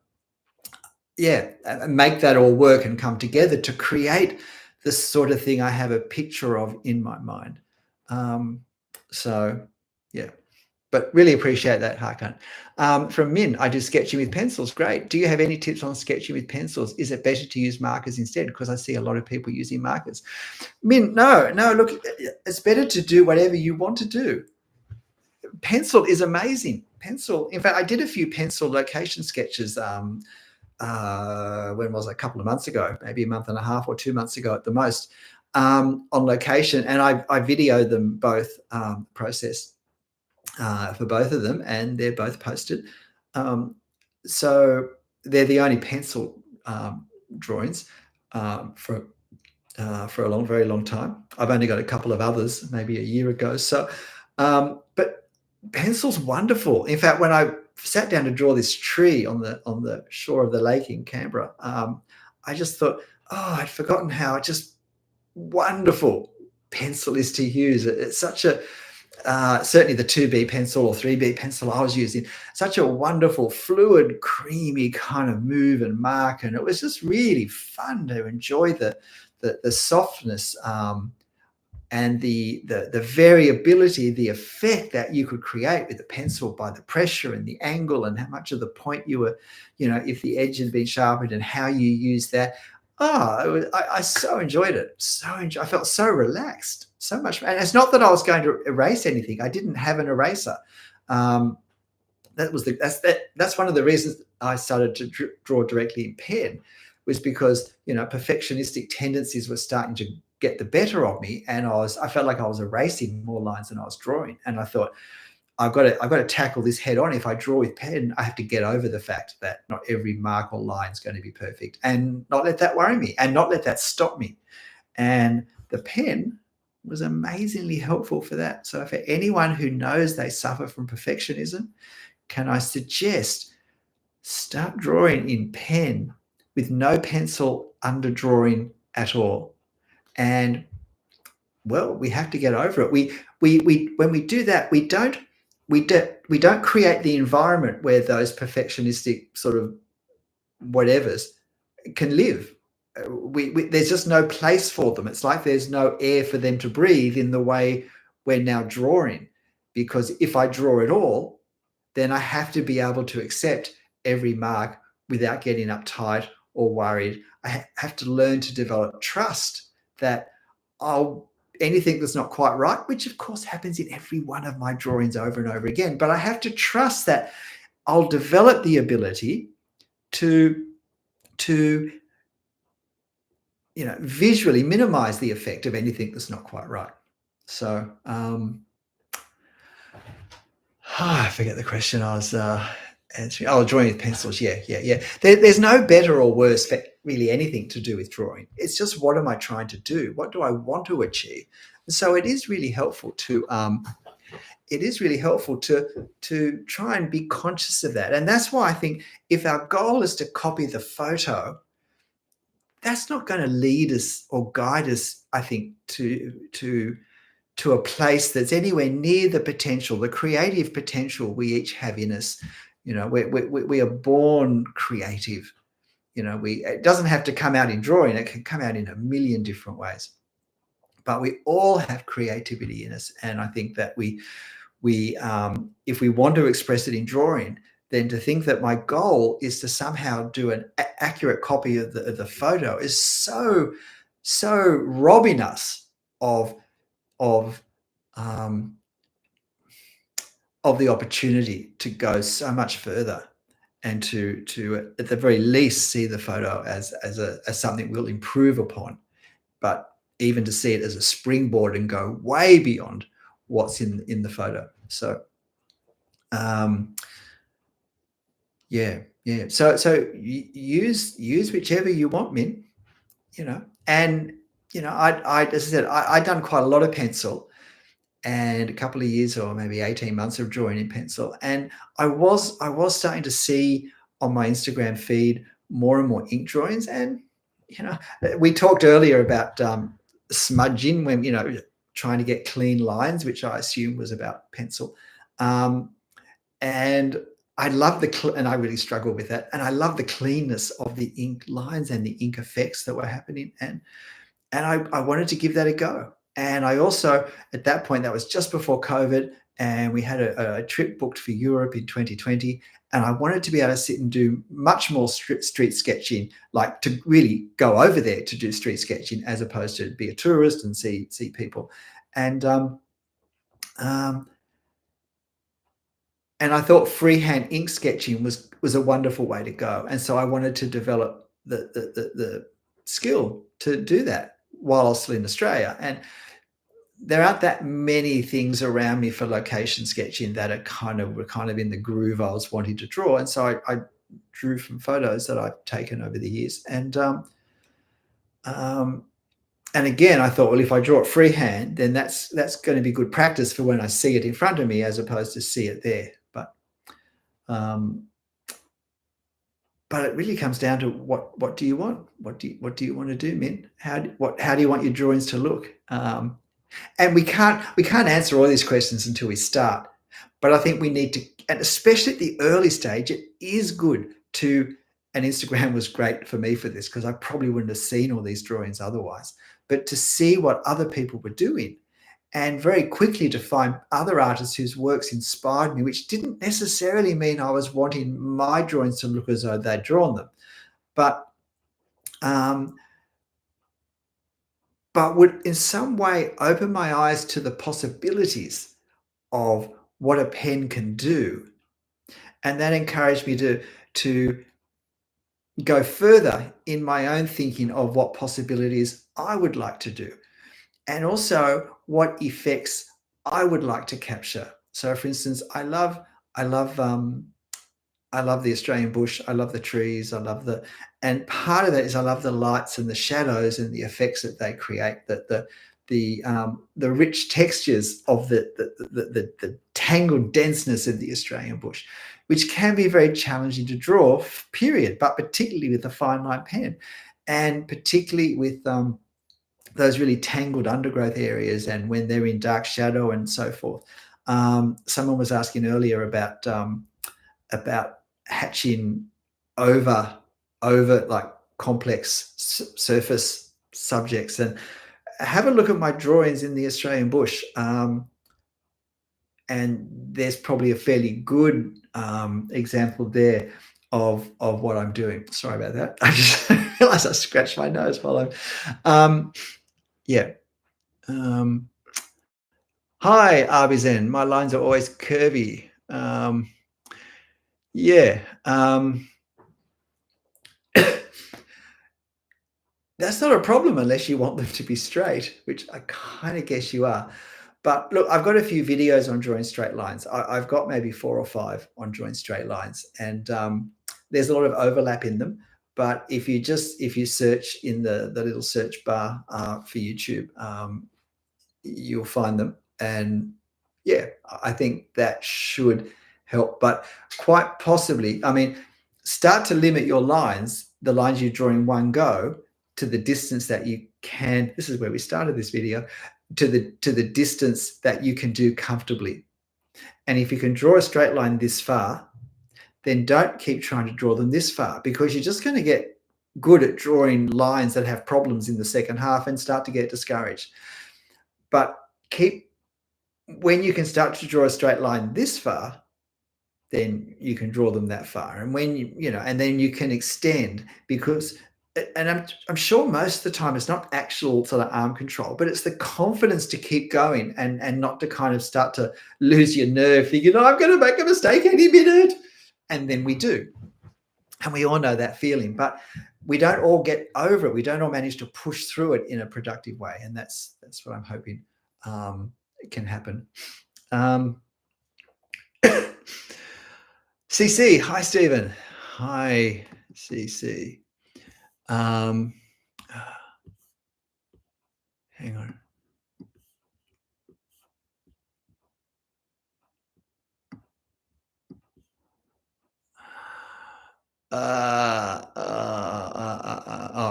yeah, make that all work and come together to create the sort of thing I have a picture of in my mind. So yeah, but really appreciate that, Hakan. From Min, I do sketching with pencils. Great. Do you have any tips on sketching with pencils? Is it better to use markers instead? Because I see a lot of people using markers. Min, no, look, it's better to do whatever you want to do. Pencil is amazing. Pencil, in fact, I did a few pencil location sketches. When was it? A couple of months ago, maybe a month and a half or 2 months ago at the most, on location, and I videoed them both, process for both of them, and they're both posted. So they're the only pencil drawings for a very long time. I've only got a couple of others, maybe a year ago. So, but pencil's wonderful. In fact, when I sat down to draw this tree on the shore of the lake in Canberra, I just thought, oh, I'd forgotten how just wonderful pencil is to use. It's such a certainly the 2B pencil or 3B pencil I was using, such a wonderful, fluid, creamy kind of move and mark, and it was just really fun to enjoy the softness and the variability, the effect that you could create with the pencil by the pressure and the angle and how much of the point you were, if the edge had been sharpened and how you use that. I so enjoyed it. I felt so relaxed, so much. And it's not that I was going to erase anything. I didn't have an eraser. That's one of the reasons I started to draw directly in pen, was because perfectionistic tendencies were starting to get the better of me, and I felt like I was erasing more lines than I was drawing. And I thought, I've got to tackle this head on. If I draw with pen, I have to get over the fact that not every mark or line is going to be perfect, and not let that worry me, and not let that stop me. And the pen was amazingly helpful for that. So for anyone who knows they suffer from perfectionism, can I suggest start drawing in pen with no pencil under drawing at all. And well, we have to get over it. We when we do that, we don't create the environment where those perfectionistic sort of whatevers can live. There's just no place for them. It's like there's no air for them to breathe in the way we're now drawing. Because if I draw it all, then I have to be able to accept every mark without getting uptight or worried. I have to learn to develop trust that anything that's not quite right, which of course happens in every one of my drawings over and over again, but I have to trust that I'll develop the ability to visually minimize the effect of anything that's not quite right. So I forget the question I was answering. Oh, drawing with pencils. Yeah. There's no better or worse for really anything to do with drawing. It's just, what am I trying to do? What do I want to achieve? And so it is really helpful to try and be conscious of that. And that's why I think if our goal is to copy the photo, that's not going to lead us or guide us, I think, to a place that's anywhere near the potential, the creative potential we each have in us. We are born creative. It doesn't have to come out in drawing. It can come out in a million different ways. But we all have creativity in us, and I think that if we want to express it in drawing, then to think that my goal is to somehow do an accurate copy of the photo is so robbing us of the opportunity to go so much further, and to at the very least see the photo as something we'll improve upon, but even to see it as a springboard and go way beyond what's in the photo. So so use whichever you want, Min. And I as I said, I'd done quite a lot of pencil, and a couple of years or maybe 18 months of drawing in pencil, and I was starting to see on my Instagram feed more and more ink drawings. And we talked earlier about smudging, when trying to get clean lines, which I assume was about pencil. And I love and I really struggle with that. And I love the cleanness of the ink lines and the ink effects that were happening. And and I wanted to give that a go. And I also, at that point, that was just before COVID, and we had a trip booked for Europe in 2020. And I wanted to be able to sit and do much more street sketching, like to really go over there to do street sketching, as opposed to be a tourist and see people. And um, and I thought freehand ink sketching was a wonderful way to go. And so I wanted to develop the skill to do that while I was still in Australia. And there aren't that many things around me for location sketching that were kind of in the groove I was wanting to draw. And so I drew from photos that I've taken over the years. Um, and again, I thought, well, if I draw it freehand, then that's going to be good practice for when I see it in front of me, as opposed to see it there. Um, but it really comes down to what do you want? What do you want to do, Min? How do you want your drawings to look? And we can't answer all these questions until we start. But I think we need to, and especially at the early stage, it is good to, and Instagram was great for me for this, because I probably wouldn't have seen all these drawings otherwise, but to see what other people were doing, and very quickly to find other artists whose works inspired me, which didn't necessarily mean I was wanting my drawings to look as though they'd drawn them, but um, would in some way open my eyes to the possibilities of what a pen can do. And that encouraged me to go further in my own thinking of what possibilities I would like to do, and also what effects I would like to capture. So, for instance, I love the Australian bush. I love the trees. And part of that is I love the lights and the shadows and the effects that they create. That the rich textures of the tangled denseness of the Australian bush, which can be very challenging to draw. Period, but particularly with a fine line pen, and particularly with those really tangled undergrowth areas, and when they're in dark shadow and so forth. Someone was asking earlier about hatching over like complex surface subjects, and have a look at my drawings in the Australian bush, and there's probably a fairly good example there of what I'm doing. Sorry about that. I just realized I scratched my nose while I'm yeah. Hi, Arbizen. My lines are always curvy. Yeah. That's not a problem unless you want them to be straight, which I kind of guess you are. But look, I've got a few videos on drawing straight lines. I've got maybe 4 or 5 on drawing straight lines, and there's a lot of overlap in them. But if you search in the little search bar for YouTube, you'll find them. And yeah, I think that should help. But quite possibly, I mean, start to limit your lines, the lines you draw in one go, to the distance that you can. This is where we started this video, to the distance that you can do comfortably. And if you can draw a straight line this far, then don't keep trying to draw them this far, because you're just going to get good at drawing lines that have problems in the second half and start to get discouraged. But when you can start to draw a straight line this far, then you can draw them that far. And when and then you can extend, because, and I'm sure most of the time it's not actual sort of arm control, but it's the confidence to keep going and not to kind of start to lose your nerve, thinking, oh, I'm going to make a mistake any minute. And then we do. And we all know that feeling, but we don't all get over it. We don't all manage to push through it in a productive way. And that's what I'm hoping can happen. CC, hi, Stephen. Hi, CC. Hang on. Oh,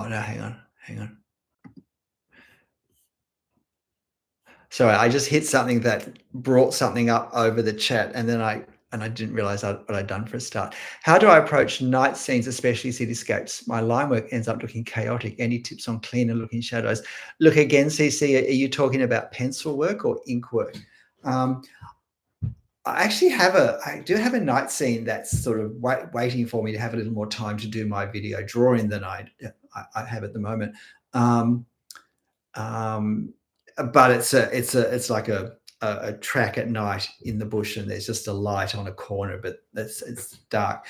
no, hang on. Sorry, I just hit something that brought something up over the chat, and then I and I didn't realize what I'd done for a start. How do I approach night scenes, especially cityscapes? My line work ends up looking chaotic. Any tips on cleaner looking shadows? Look, again, CC, are you talking about pencil work or ink work? I do have a night scene that's sort of waiting for me to have a little more time to do my video drawing than I have at the moment. But it's like a track at night in the bush, and there's just a light on a corner, but it's dark.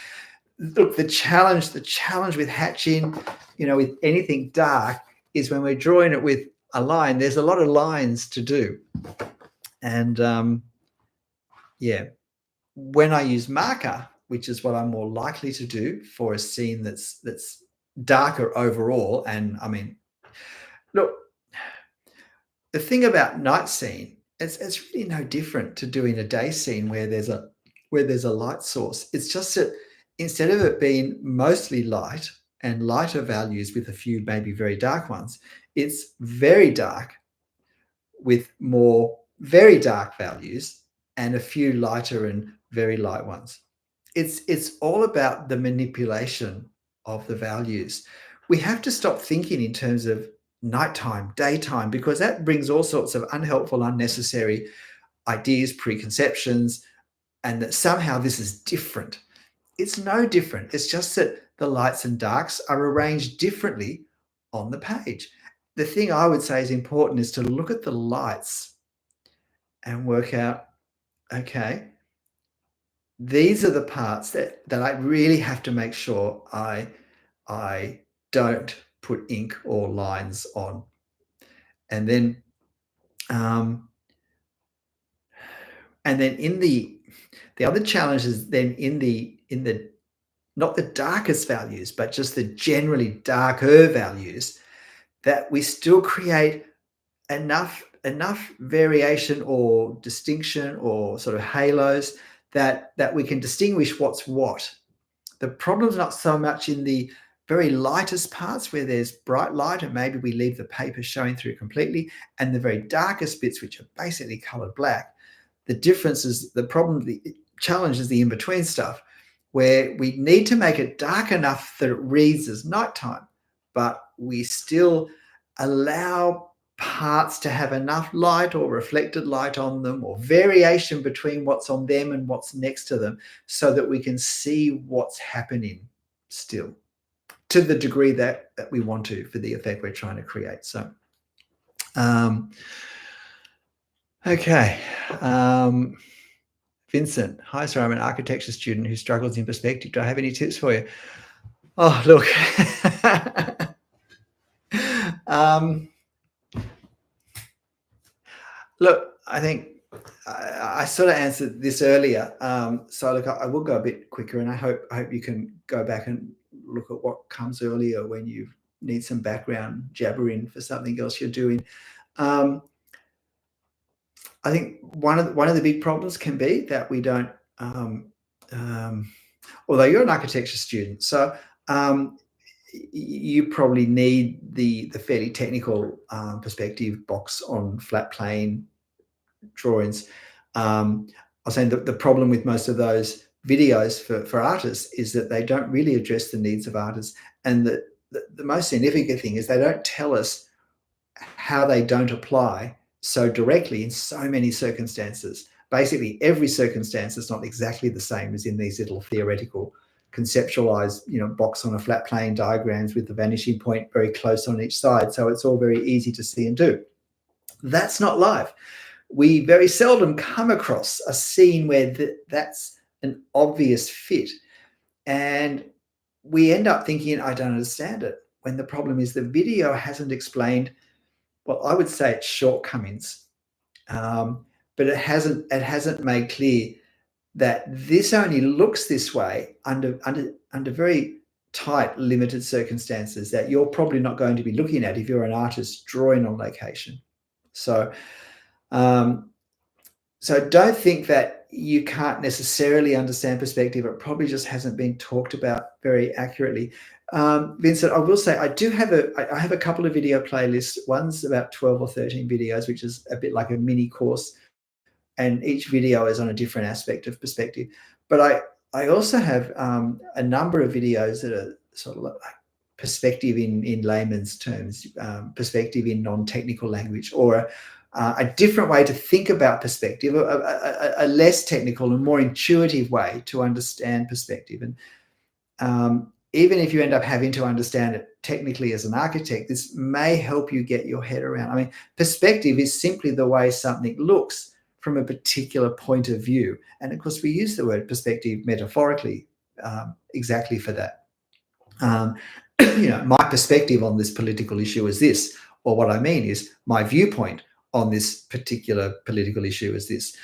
Look, the challenge with hatching, with anything dark, is when we're drawing it with a line, there's a lot of lines to do. And yeah, when I use marker, which is what I'm more likely to do for a scene that's darker overall, and I mean, look, the thing about night scene, it's really no different to doing a day scene where there's a light source. It's just that instead of it being mostly light and lighter values with a few maybe very dark ones, it's very dark with more very dark values and a few lighter and very light ones. It's all about the manipulation of the values. We have to stop thinking in terms of nighttime, daytime, because that brings all sorts of unhelpful, unnecessary ideas, preconceptions, and that somehow this is different. It's no different. It's just that the lights and darks are arranged differently on the page. The thing I would say is important is to look at the lights and work out, okay, these are the parts that I really have to make sure I don't put ink or lines on. And then in the other challenge is then in the not the darkest values, but just the generally darker values, that we still create enough variation or distinction or sort of halos that we can distinguish what's what. The problem's not so much in the very lightest parts where there's bright light and maybe we leave the paper showing through completely, and the very darkest bits, which are basically colored black. The difference is the challenge is the in-between stuff, where we need to make it dark enough that it reads as nighttime, but we still allow parts to have enough light or reflected light on them or variation between what's on them and what's next to them, so that we can see what's happening still to the degree that we want to for the effect we're trying to create. So, okay. Vincent, hi, sir. I'm an architecture student who struggles in perspective. Do I have any tips for you? Oh, look. Look, I think I sort of answered this earlier. So look, I will go a bit quicker, and I hope you can go back and look at what comes earlier when you need some background jabbering for something else you're doing. I think one of the big problems can be that we don't, although you're an architecture student, so you probably need the fairly technical perspective box on flat plane drawings. I was saying that the problem with most of those videos for artists is that they don't really address the needs of artists, and the most significant thing is they don't tell us how they don't apply so directly in so many circumstances. Basically, every circumstance is not exactly the same as in these little theoretical, conceptualized, box on a flat plane diagrams with the vanishing point very close on each side. So it's all very easy to see and do. That's not live. We very seldom come across a scene where that's an obvious fit. And we end up thinking, I don't understand it, when the problem is the video hasn't explained, well, I would say its shortcomings, but it hasn't made clear that this only looks this way under very tight, limited circumstances that you're probably not going to be looking at if you're an artist drawing on location. So, so don't think that you can't necessarily understand perspective. It probably just hasn't been talked about very accurately. Vincent, I will say I have a couple of video playlists. One's about 12 or 13 videos, which is a bit like a mini course, and each video is on a different aspect of perspective. But I also have a number of videos that are sort of like perspective in layman's terms, perspective in non-technical language, or a different way to think about perspective, a less technical and more intuitive way to understand perspective. And even if you end up having to understand it technically as an architect, this may help you get your head around. I mean, perspective is simply the way something looks from a particular point of view. And of course, we use the word perspective metaphorically exactly for that. My perspective on this political issue is this, or what I mean is my viewpoint on this particular political issue is this.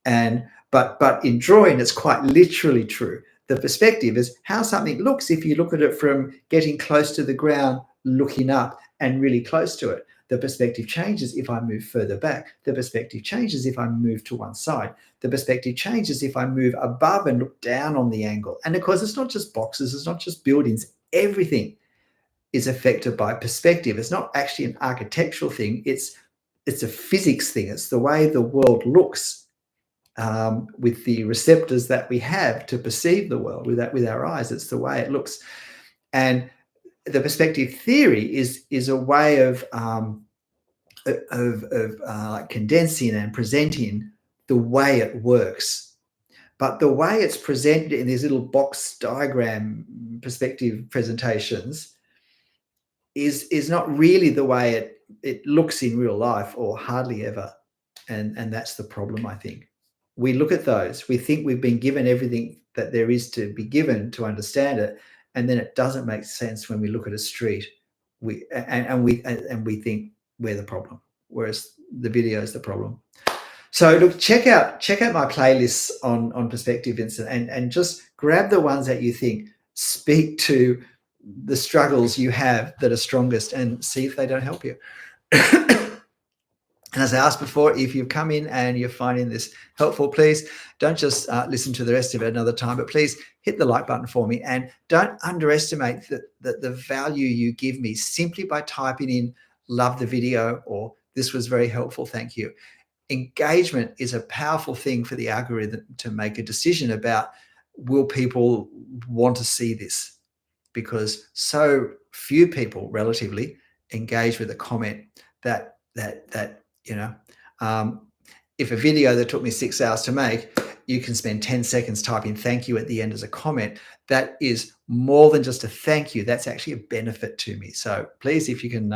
But in drawing, it's quite literally true. The perspective is how something looks if you look at it from getting close to the ground, looking up, and really close to it. The perspective changes if I move further back. The perspective changes if I move to one side. The perspective changes if I move above and look down on the angle. And of course, it's not just boxes, it's not just buildings. Everything is affected by perspective. It's not actually an architectural thing. It's a physics thing. It's the way the world looks with the receptors that we have to perceive the world with our eyes. It's the way it looks. And the perspective theory is a way of condensing and presenting the way it works. But the way it's presented in these little box diagram perspective presentations is not really the way it looks in real life, or hardly ever. And that's the problem, I think. We look at those, we think we've been given everything that there is to be given to understand it, and then it doesn't make sense when we look at a street. We think we're the problem, whereas the video is the problem. So look, check out my playlists on perspective, Vincent, and just grab the ones that you think speak to the struggles you have that are strongest, and see if they don't help you. And as I asked before, if you've come in and you're finding this helpful, please don't just listen to the rest of it another time, but please hit the like button for me, and don't underestimate the value you give me simply by typing in "love the video" or "this was very helpful, thank you." Engagement is a powerful thing for the algorithm to make a decision about, will people want to see this? Because so few people relatively engage with a comment that if a video that took me 6 hours to make, you can spend 10 seconds typing "thank you" at the end as a comment, that is more than just a thank you. That's actually a benefit to me. So please, if you can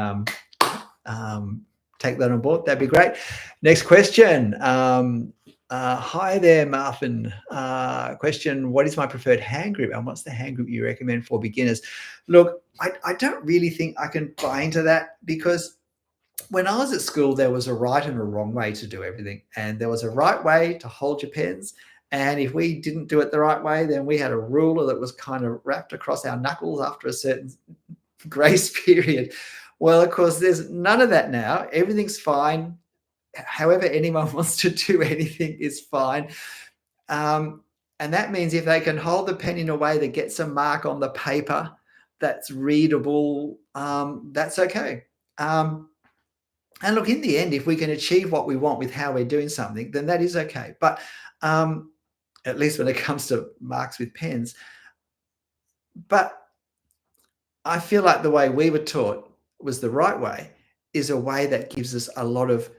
take that on board, that'd be great. Next question. Hi there, Marvin. Question: what is my preferred hand grip, and what's the hand grip you recommend for beginners? Look, I don't really think I can buy into that, because when I was at school, there was a right and a wrong way to do everything. And there was a right way to hold your pens. And if we didn't do it the right way, then we had a ruler that was kind of wrapped across our knuckles after a certain grace period. Well, of course, there's none of that now. Everything's fine. However anyone wants to do anything is fine. And that means if they can hold the pen in a way that gets a mark on the paper that's readable, that's okay. And look, in the end, if we can achieve what we want with how we're doing something, then that is okay. But at least when it comes to marks with pens. But I feel like the way we were taught was the right way, is a way that gives us a lot of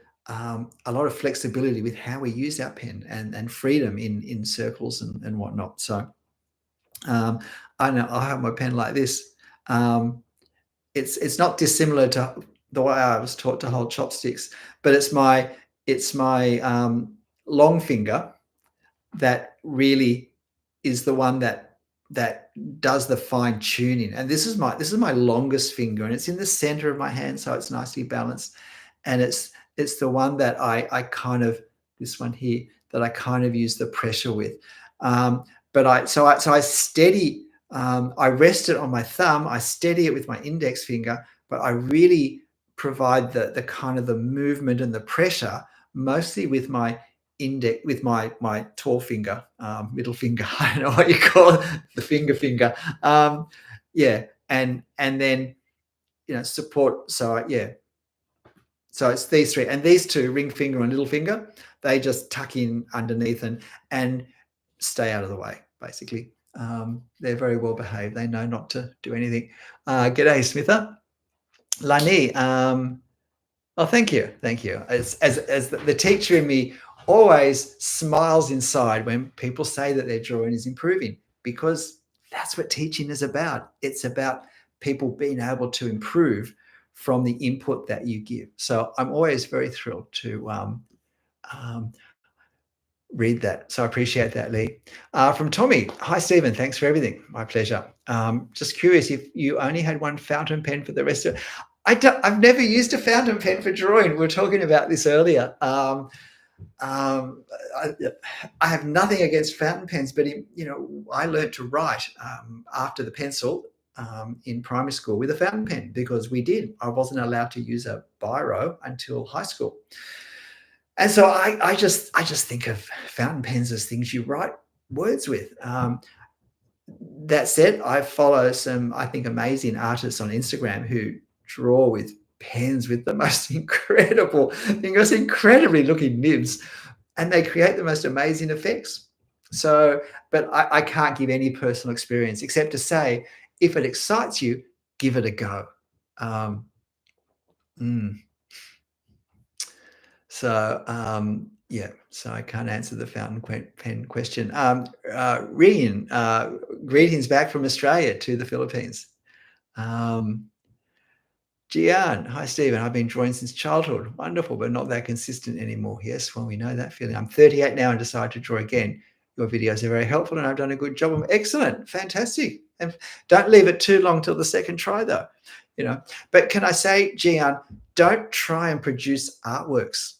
flexibility with how we use our pen, and freedom in circles and whatnot. So I know I have my pen like this. It's not dissimilar to the way I was taught to hold chopsticks, but it's my long finger that really is the one that does the fine tuning. And this is my longest finger, and it's in the center of my hand, so it's nicely balanced. And it's the one that I kind of, this one here, that I kind of use the pressure with. But I steady. I rest it on my thumb. I steady it with my index finger, but I really provide the kind of the movement and the pressure mostly with my index, with my tall finger, middle finger. I don't know what you call it, the finger. Yeah, and then support. So yeah, so it's these three, and these two, ring finger and little finger, they just tuck in underneath and stay out of the way. basically. They're very well behaved. They know not to do anything. G'day, Smither. Lani, oh, thank you. Thank you. As the teacher in me always smiles inside when people say that their drawing is improving, because that's what teaching is about. It's about people being able to improve from the input that you give. So I'm always very thrilled to read that. So I appreciate that, Lee. From Tommy, hi, Stephen. Thanks for everything. My pleasure. Just curious if you only had one fountain pen for the rest of it. I've never used a fountain pen for drawing. We were talking about this earlier. I have nothing against fountain pens, but I learned to write after the pencil in primary school with a fountain pen, because I wasn't allowed to use a biro until high school. And so I just think of fountain pens as things you write words with. That said, I follow some, I think, amazing artists on Instagram who draw with pens with the most incredibly looking nibs, and they create the most amazing effects. So, but I can't give any personal experience except to say, if it excites you, give it a go. So, yeah, so I can't answer the fountain pen question. Rian, greetings back from Australia to the Philippines. Gian, hi, Stephen. I've been drawing since childhood. Wonderful, but not that consistent anymore. Yes, well, we know that feeling. I'm 38 now and decided to draw again. Your videos are very helpful and I've done a good job. Excellent, fantastic. And don't leave it too long till the second try, though. But can I say, Gian, don't try and produce artworks.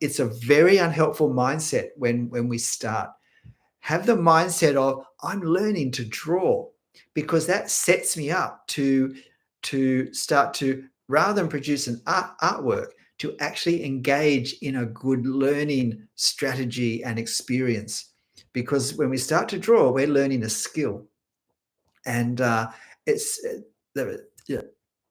It's a very unhelpful mindset when we start. Have the mindset of, I'm learning to draw, because that sets me up to start to, rather than produce an artwork, to actually engage in a good learning strategy and experience. Because when we start to draw, we're learning a skill. And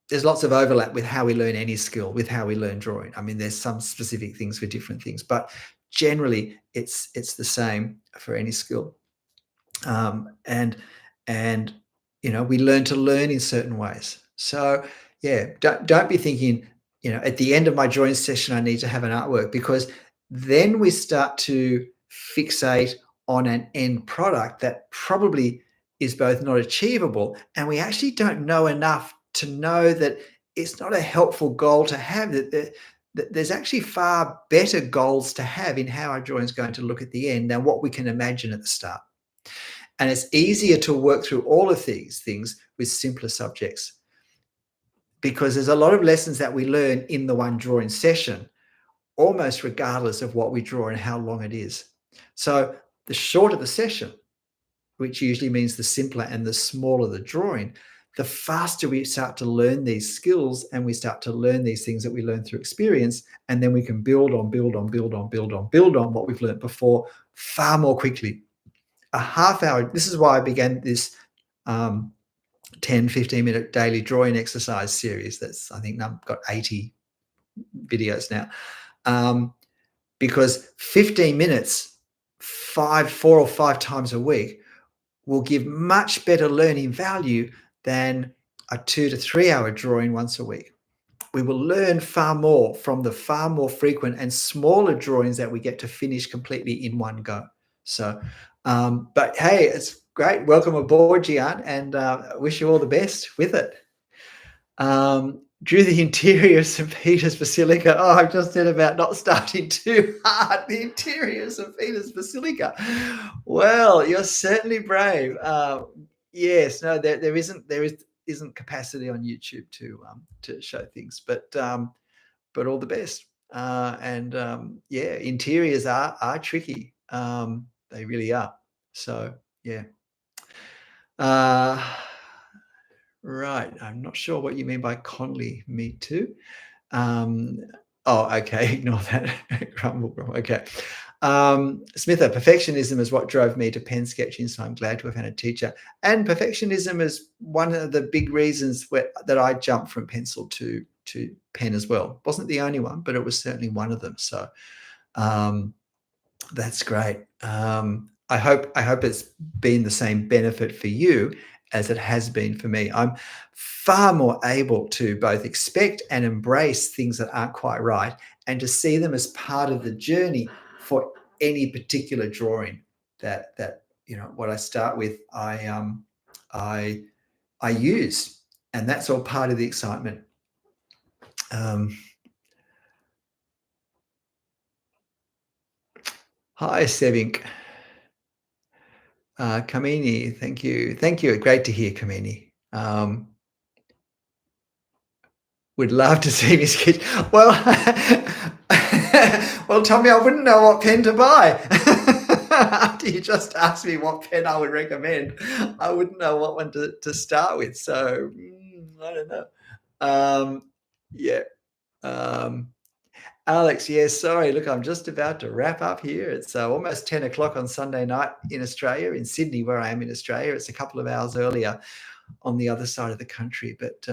there's lots of overlap with how we learn any skill, with how we learn drawing. I mean, there's some specific things for different things, but generally it's the same for any skill. And we learn to learn in certain ways. So yeah, don't be thinking, at the end of my drawing session, I need to have an artwork, because then we start to fixate on an end product that probably is both not achievable, and we actually don't know enough to know that it's not a helpful goal to have, that there's actually far better goals to have in how our drawing is going to look at the end than what we can imagine at the start. And it's easier to work through all of these things with simpler subjects, because there's a lot of lessons that we learn in the one drawing session, almost regardless of what we draw and how long it is. So the shorter the session, which usually means the simpler and the smaller the drawing, the faster we start to learn these skills, and we start to learn these things that we learn through experience, and then we can build on what we've learned before far more quickly. A half hour, this is why I began this 10-15 minute daily drawing exercise series. That's, I think I've got 80 videos now, because 15 minutes 4 or 5 times a week will give much better learning value than a 2 to 3 hour drawing once a week. We will learn far more from the far more frequent and smaller drawings that we get to finish completely in one go. So, but hey, it's great. Welcome aboard, Gian, and wish you all the best with it. Drew the interior of St. Peter's Basilica. Oh, I've just said about not starting too hard. The interior of St. Peter's Basilica. Well, you're certainly brave. Yes, no, there isn't capacity on YouTube to show things, but all the best. Yeah, interiors are tricky. They really are. So yeah. Right. I'm not sure what you mean by Conley. Me too. Oh, okay. Ignore that. Grumble. Okay. Smither, perfectionism is what drove me to pen sketching, so I'm glad to have had a teacher. And perfectionism is one of the big reasons that I jumped from pencil to pen as well. Wasn't the only one, but it was certainly one of them. So that's great. I hope it's been the same benefit for you as it has been for me. I'm far more able to both expect and embrace things that aren't quite right, and to see them as part of the journey for any particular drawing that what I start with, I use, and that's all part of the excitement. Hi, Sevink. Kamini, thank you. Thank you. Great to hear, Kamini. Would love to see Miss Kitch. Well, well, Tommy, I wouldn't know what pen to buy. After you just asked me what pen I would recommend, I wouldn't know what one to start with. So I don't know. Yeah. Alex, yes, sorry. Look, I'm just about to wrap up here. It's almost 10 o'clock on Sunday night in Australia, in Sydney, where I am in Australia. It's a couple of hours earlier on the other side of the country. But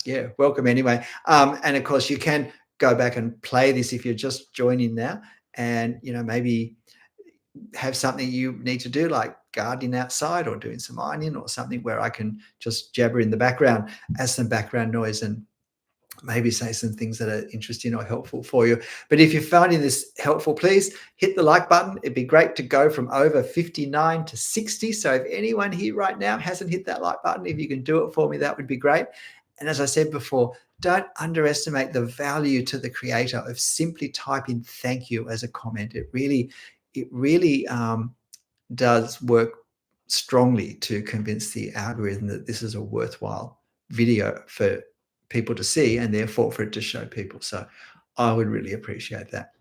yeah, welcome anyway. And of course, you can go back and play this if you're just joining now, and maybe have something you need to do, like gardening outside or doing some ironing or something, where I can just jabber in the background as some background noise and maybe say some things that are interesting or helpful for you. But if you're finding this helpful, please hit the like button. It'd be great to go from over 59 to 60. So if anyone here right now hasn't hit that like button, if you can do it for me, that would be great. And as I said before, don't underestimate the value to the creator of simply typing thank you as a comment. It really does work strongly to convince the algorithm that this is a worthwhile video for people to see, and therefore for it to show people. So I would really appreciate that.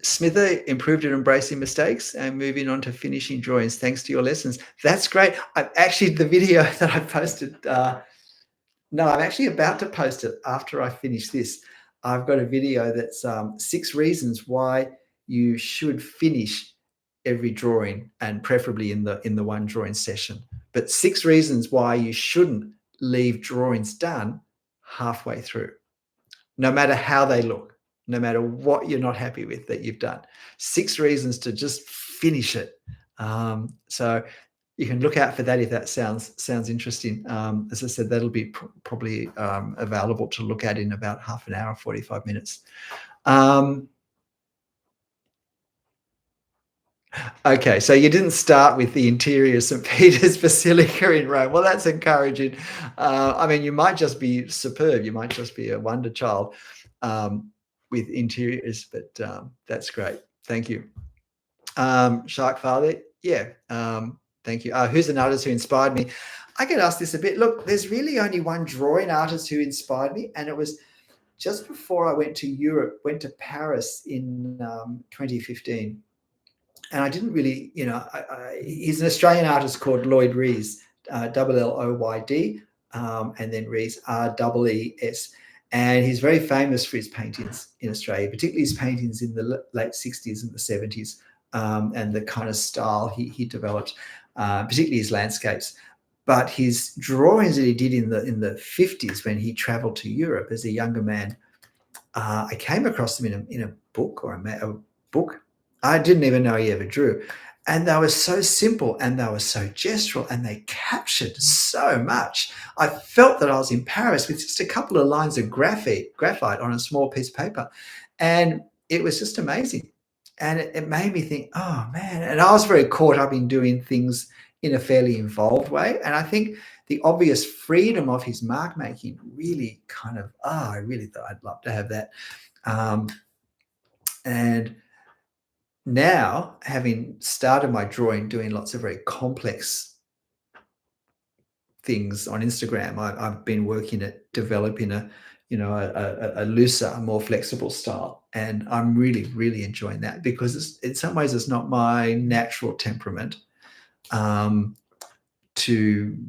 Smither, improved at embracing mistakes and moving on to finishing drawings thanks to your lessons. That's great. I've actually, the video that I posted, no, I'm actually about to post it after I finish this. I've got a video that's 6 reasons why you should finish every drawing, and preferably in the one drawing session. But 6 reasons why you shouldn't leave drawings done halfway through, no matter how they look, no matter what you're not happy with that you've done. 6 reasons to just finish it. So you can look out for that if that sounds interesting. As I said, that'll be probably available to look at in about half an hour, 45 minutes. Okay, so you didn't start with the interior St. Peter's Basilica in Rome. Well, that's encouraging. I mean, you might just be superb. You might just be a wonder child with interiors, but that's great. Thank you. Shark Father, yeah, thank you. Who's an artist who inspired me? I get asked this a bit. Look, there's really only one drawing artist who inspired me, and it was just before I went to Europe, went to Paris in 2015. And I didn't really, he's an Australian artist called Lloyd Rees, Lloyd, and then Rees, Rees. And he's very famous for his paintings in Australia, particularly his paintings in the late 60s and the 70s, and the kind of style he developed, particularly his landscapes. But his drawings that he did in the 50s when he traveled to Europe as a younger man, I came across them in a book or a book. I didn't even know he ever drew. And they were so simple, and they were so gestural, and they captured so much. I felt that I was in Paris with just a couple of lines of graphite on a small piece of paper. And it was just amazing. And it made me think, oh, man. And I was very caught up in doing things in a fairly involved way. And I think the obvious freedom of his mark making really kind of, I really thought I'd love to have that. And now, having started my drawing, doing lots of very complex things on Instagram, I've been working at developing a looser, more flexible style, and I'm really, really enjoying that, because in some ways it's not my natural temperament to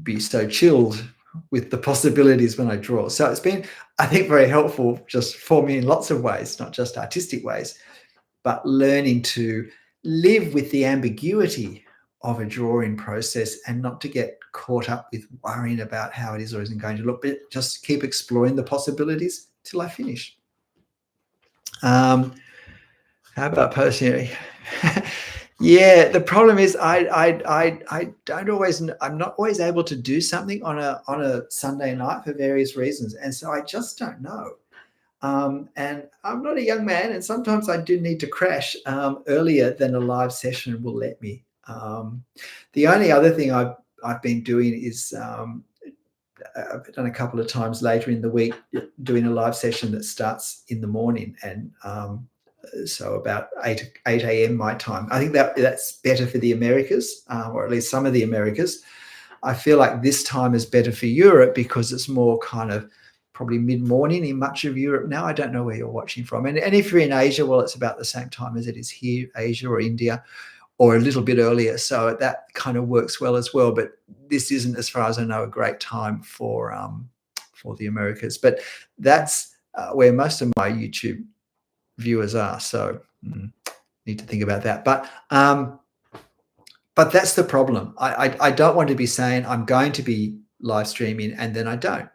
be so chilled with the possibilities when I draw. So it's been, I think, very helpful just for me in lots of ways, not just artistic ways, but learning to live with the ambiguity of a drawing process and not to get caught up with worrying about how it is or isn't going to look, but just keep exploring the possibilities till I finish. How about posting? Yeah, the problem is I don't always, I'm not always able to do something on a Sunday night for various reasons, and so I just don't know. And I'm not a young man, and sometimes I do need to crash earlier than a live session will let me. The only other thing I've been doing is I've done a couple of times later in the week doing a live session that starts in the morning, and so about 8 a.m. my time. I think that's better for the Americas, or at least some of the Americas. I feel like this time is better for Europe because it's more kind of probably mid-morning in much of Europe now. I don't know where you're watching from. And if you're in Asia, well, it's about the same time as it is here, Asia or India, or a little bit earlier. So that kind of works well as well. But this isn't, as far as I know, a great time for the Americas. But that's where most of my YouTube viewers are. So need to think about that. But that's the problem. I don't want to be saying I'm going to be live streaming and then I don't,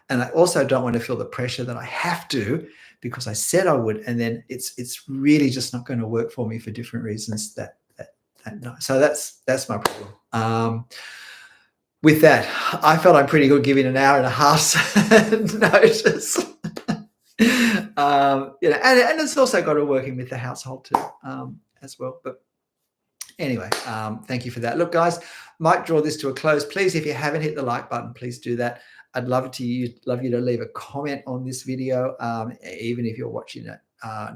and I also don't want to feel the pressure that I have to because I said I would, and then it's really just not going to work for me for different reasons. So that's my problem. With that, I felt I'm pretty good giving an hour and a half notice. And it's also got to working with the household too, as well. But anyway, thank you for that. Look, guys, might draw this to a close. Please, if you haven't hit the like button, please do that. I'd love you to leave a comment on this video, even if you're watching it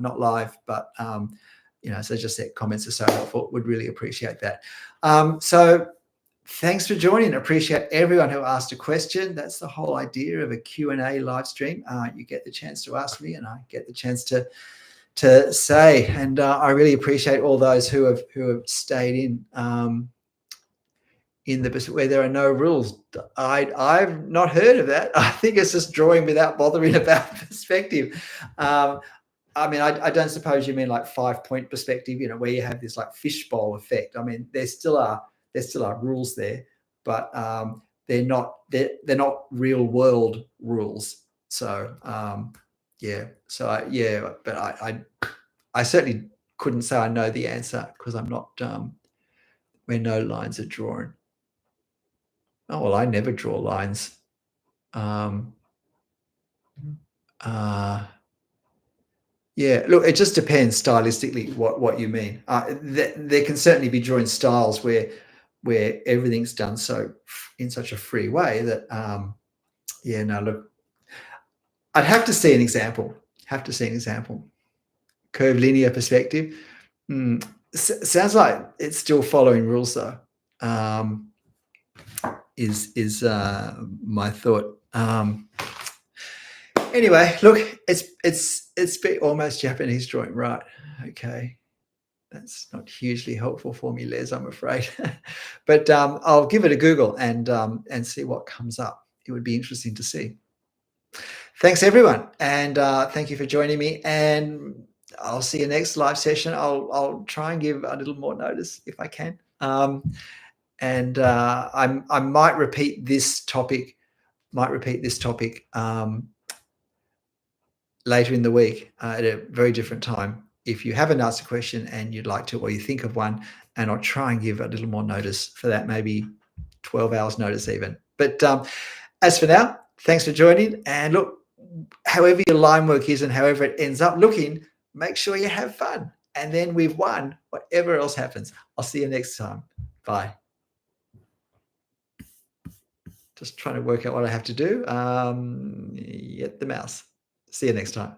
not live. But so just that comments are so helpful. Would really appreciate that. So thanks for joining. Appreciate everyone who asked a question. That's the whole idea of a Q&A live stream. You get the chance to ask me, and I get the chance to say. And I really appreciate all those who have stayed in the where there are no rules. I've not heard of that. I think it's just drawing without bothering about perspective. I mean, I don't suppose you mean like 5-point perspective, where you have this like fishbowl effect. I mean, there still are rules there, but they're not real world rules. So but I certainly couldn't say I know the answer because I'm not where no lines are drawn. Oh, well, I never draw lines. Yeah, look, it just depends stylistically what you mean. There can certainly be drawing styles where everything's done in such a free way that look, I'd have to see an example. Curvilinear perspective. Sounds like it's still following rules though. Is my thought. Anyway, look, it's almost Japanese drawing, right? Okay, that's not hugely helpful for me, Les, I'm afraid. But I'll give it a Google and see what comes up. It would be interesting to see. Thanks, everyone, and thank you for joining me. And I'll see you next live session. I'll try and give a little more notice if I can. And I might repeat this topic. Later in the week at a very different time. If you haven't asked a question and you'd like to, or you think of one, and I'll try and give a little more notice for that, maybe 12 hours notice even. But as for now, thanks for joining. And look, however your line work is and however it ends up looking, make sure you have fun. And then we've won whatever else happens. I'll see you next time. Bye. Just trying to work out what I have to do. Get the mouse. See you next time.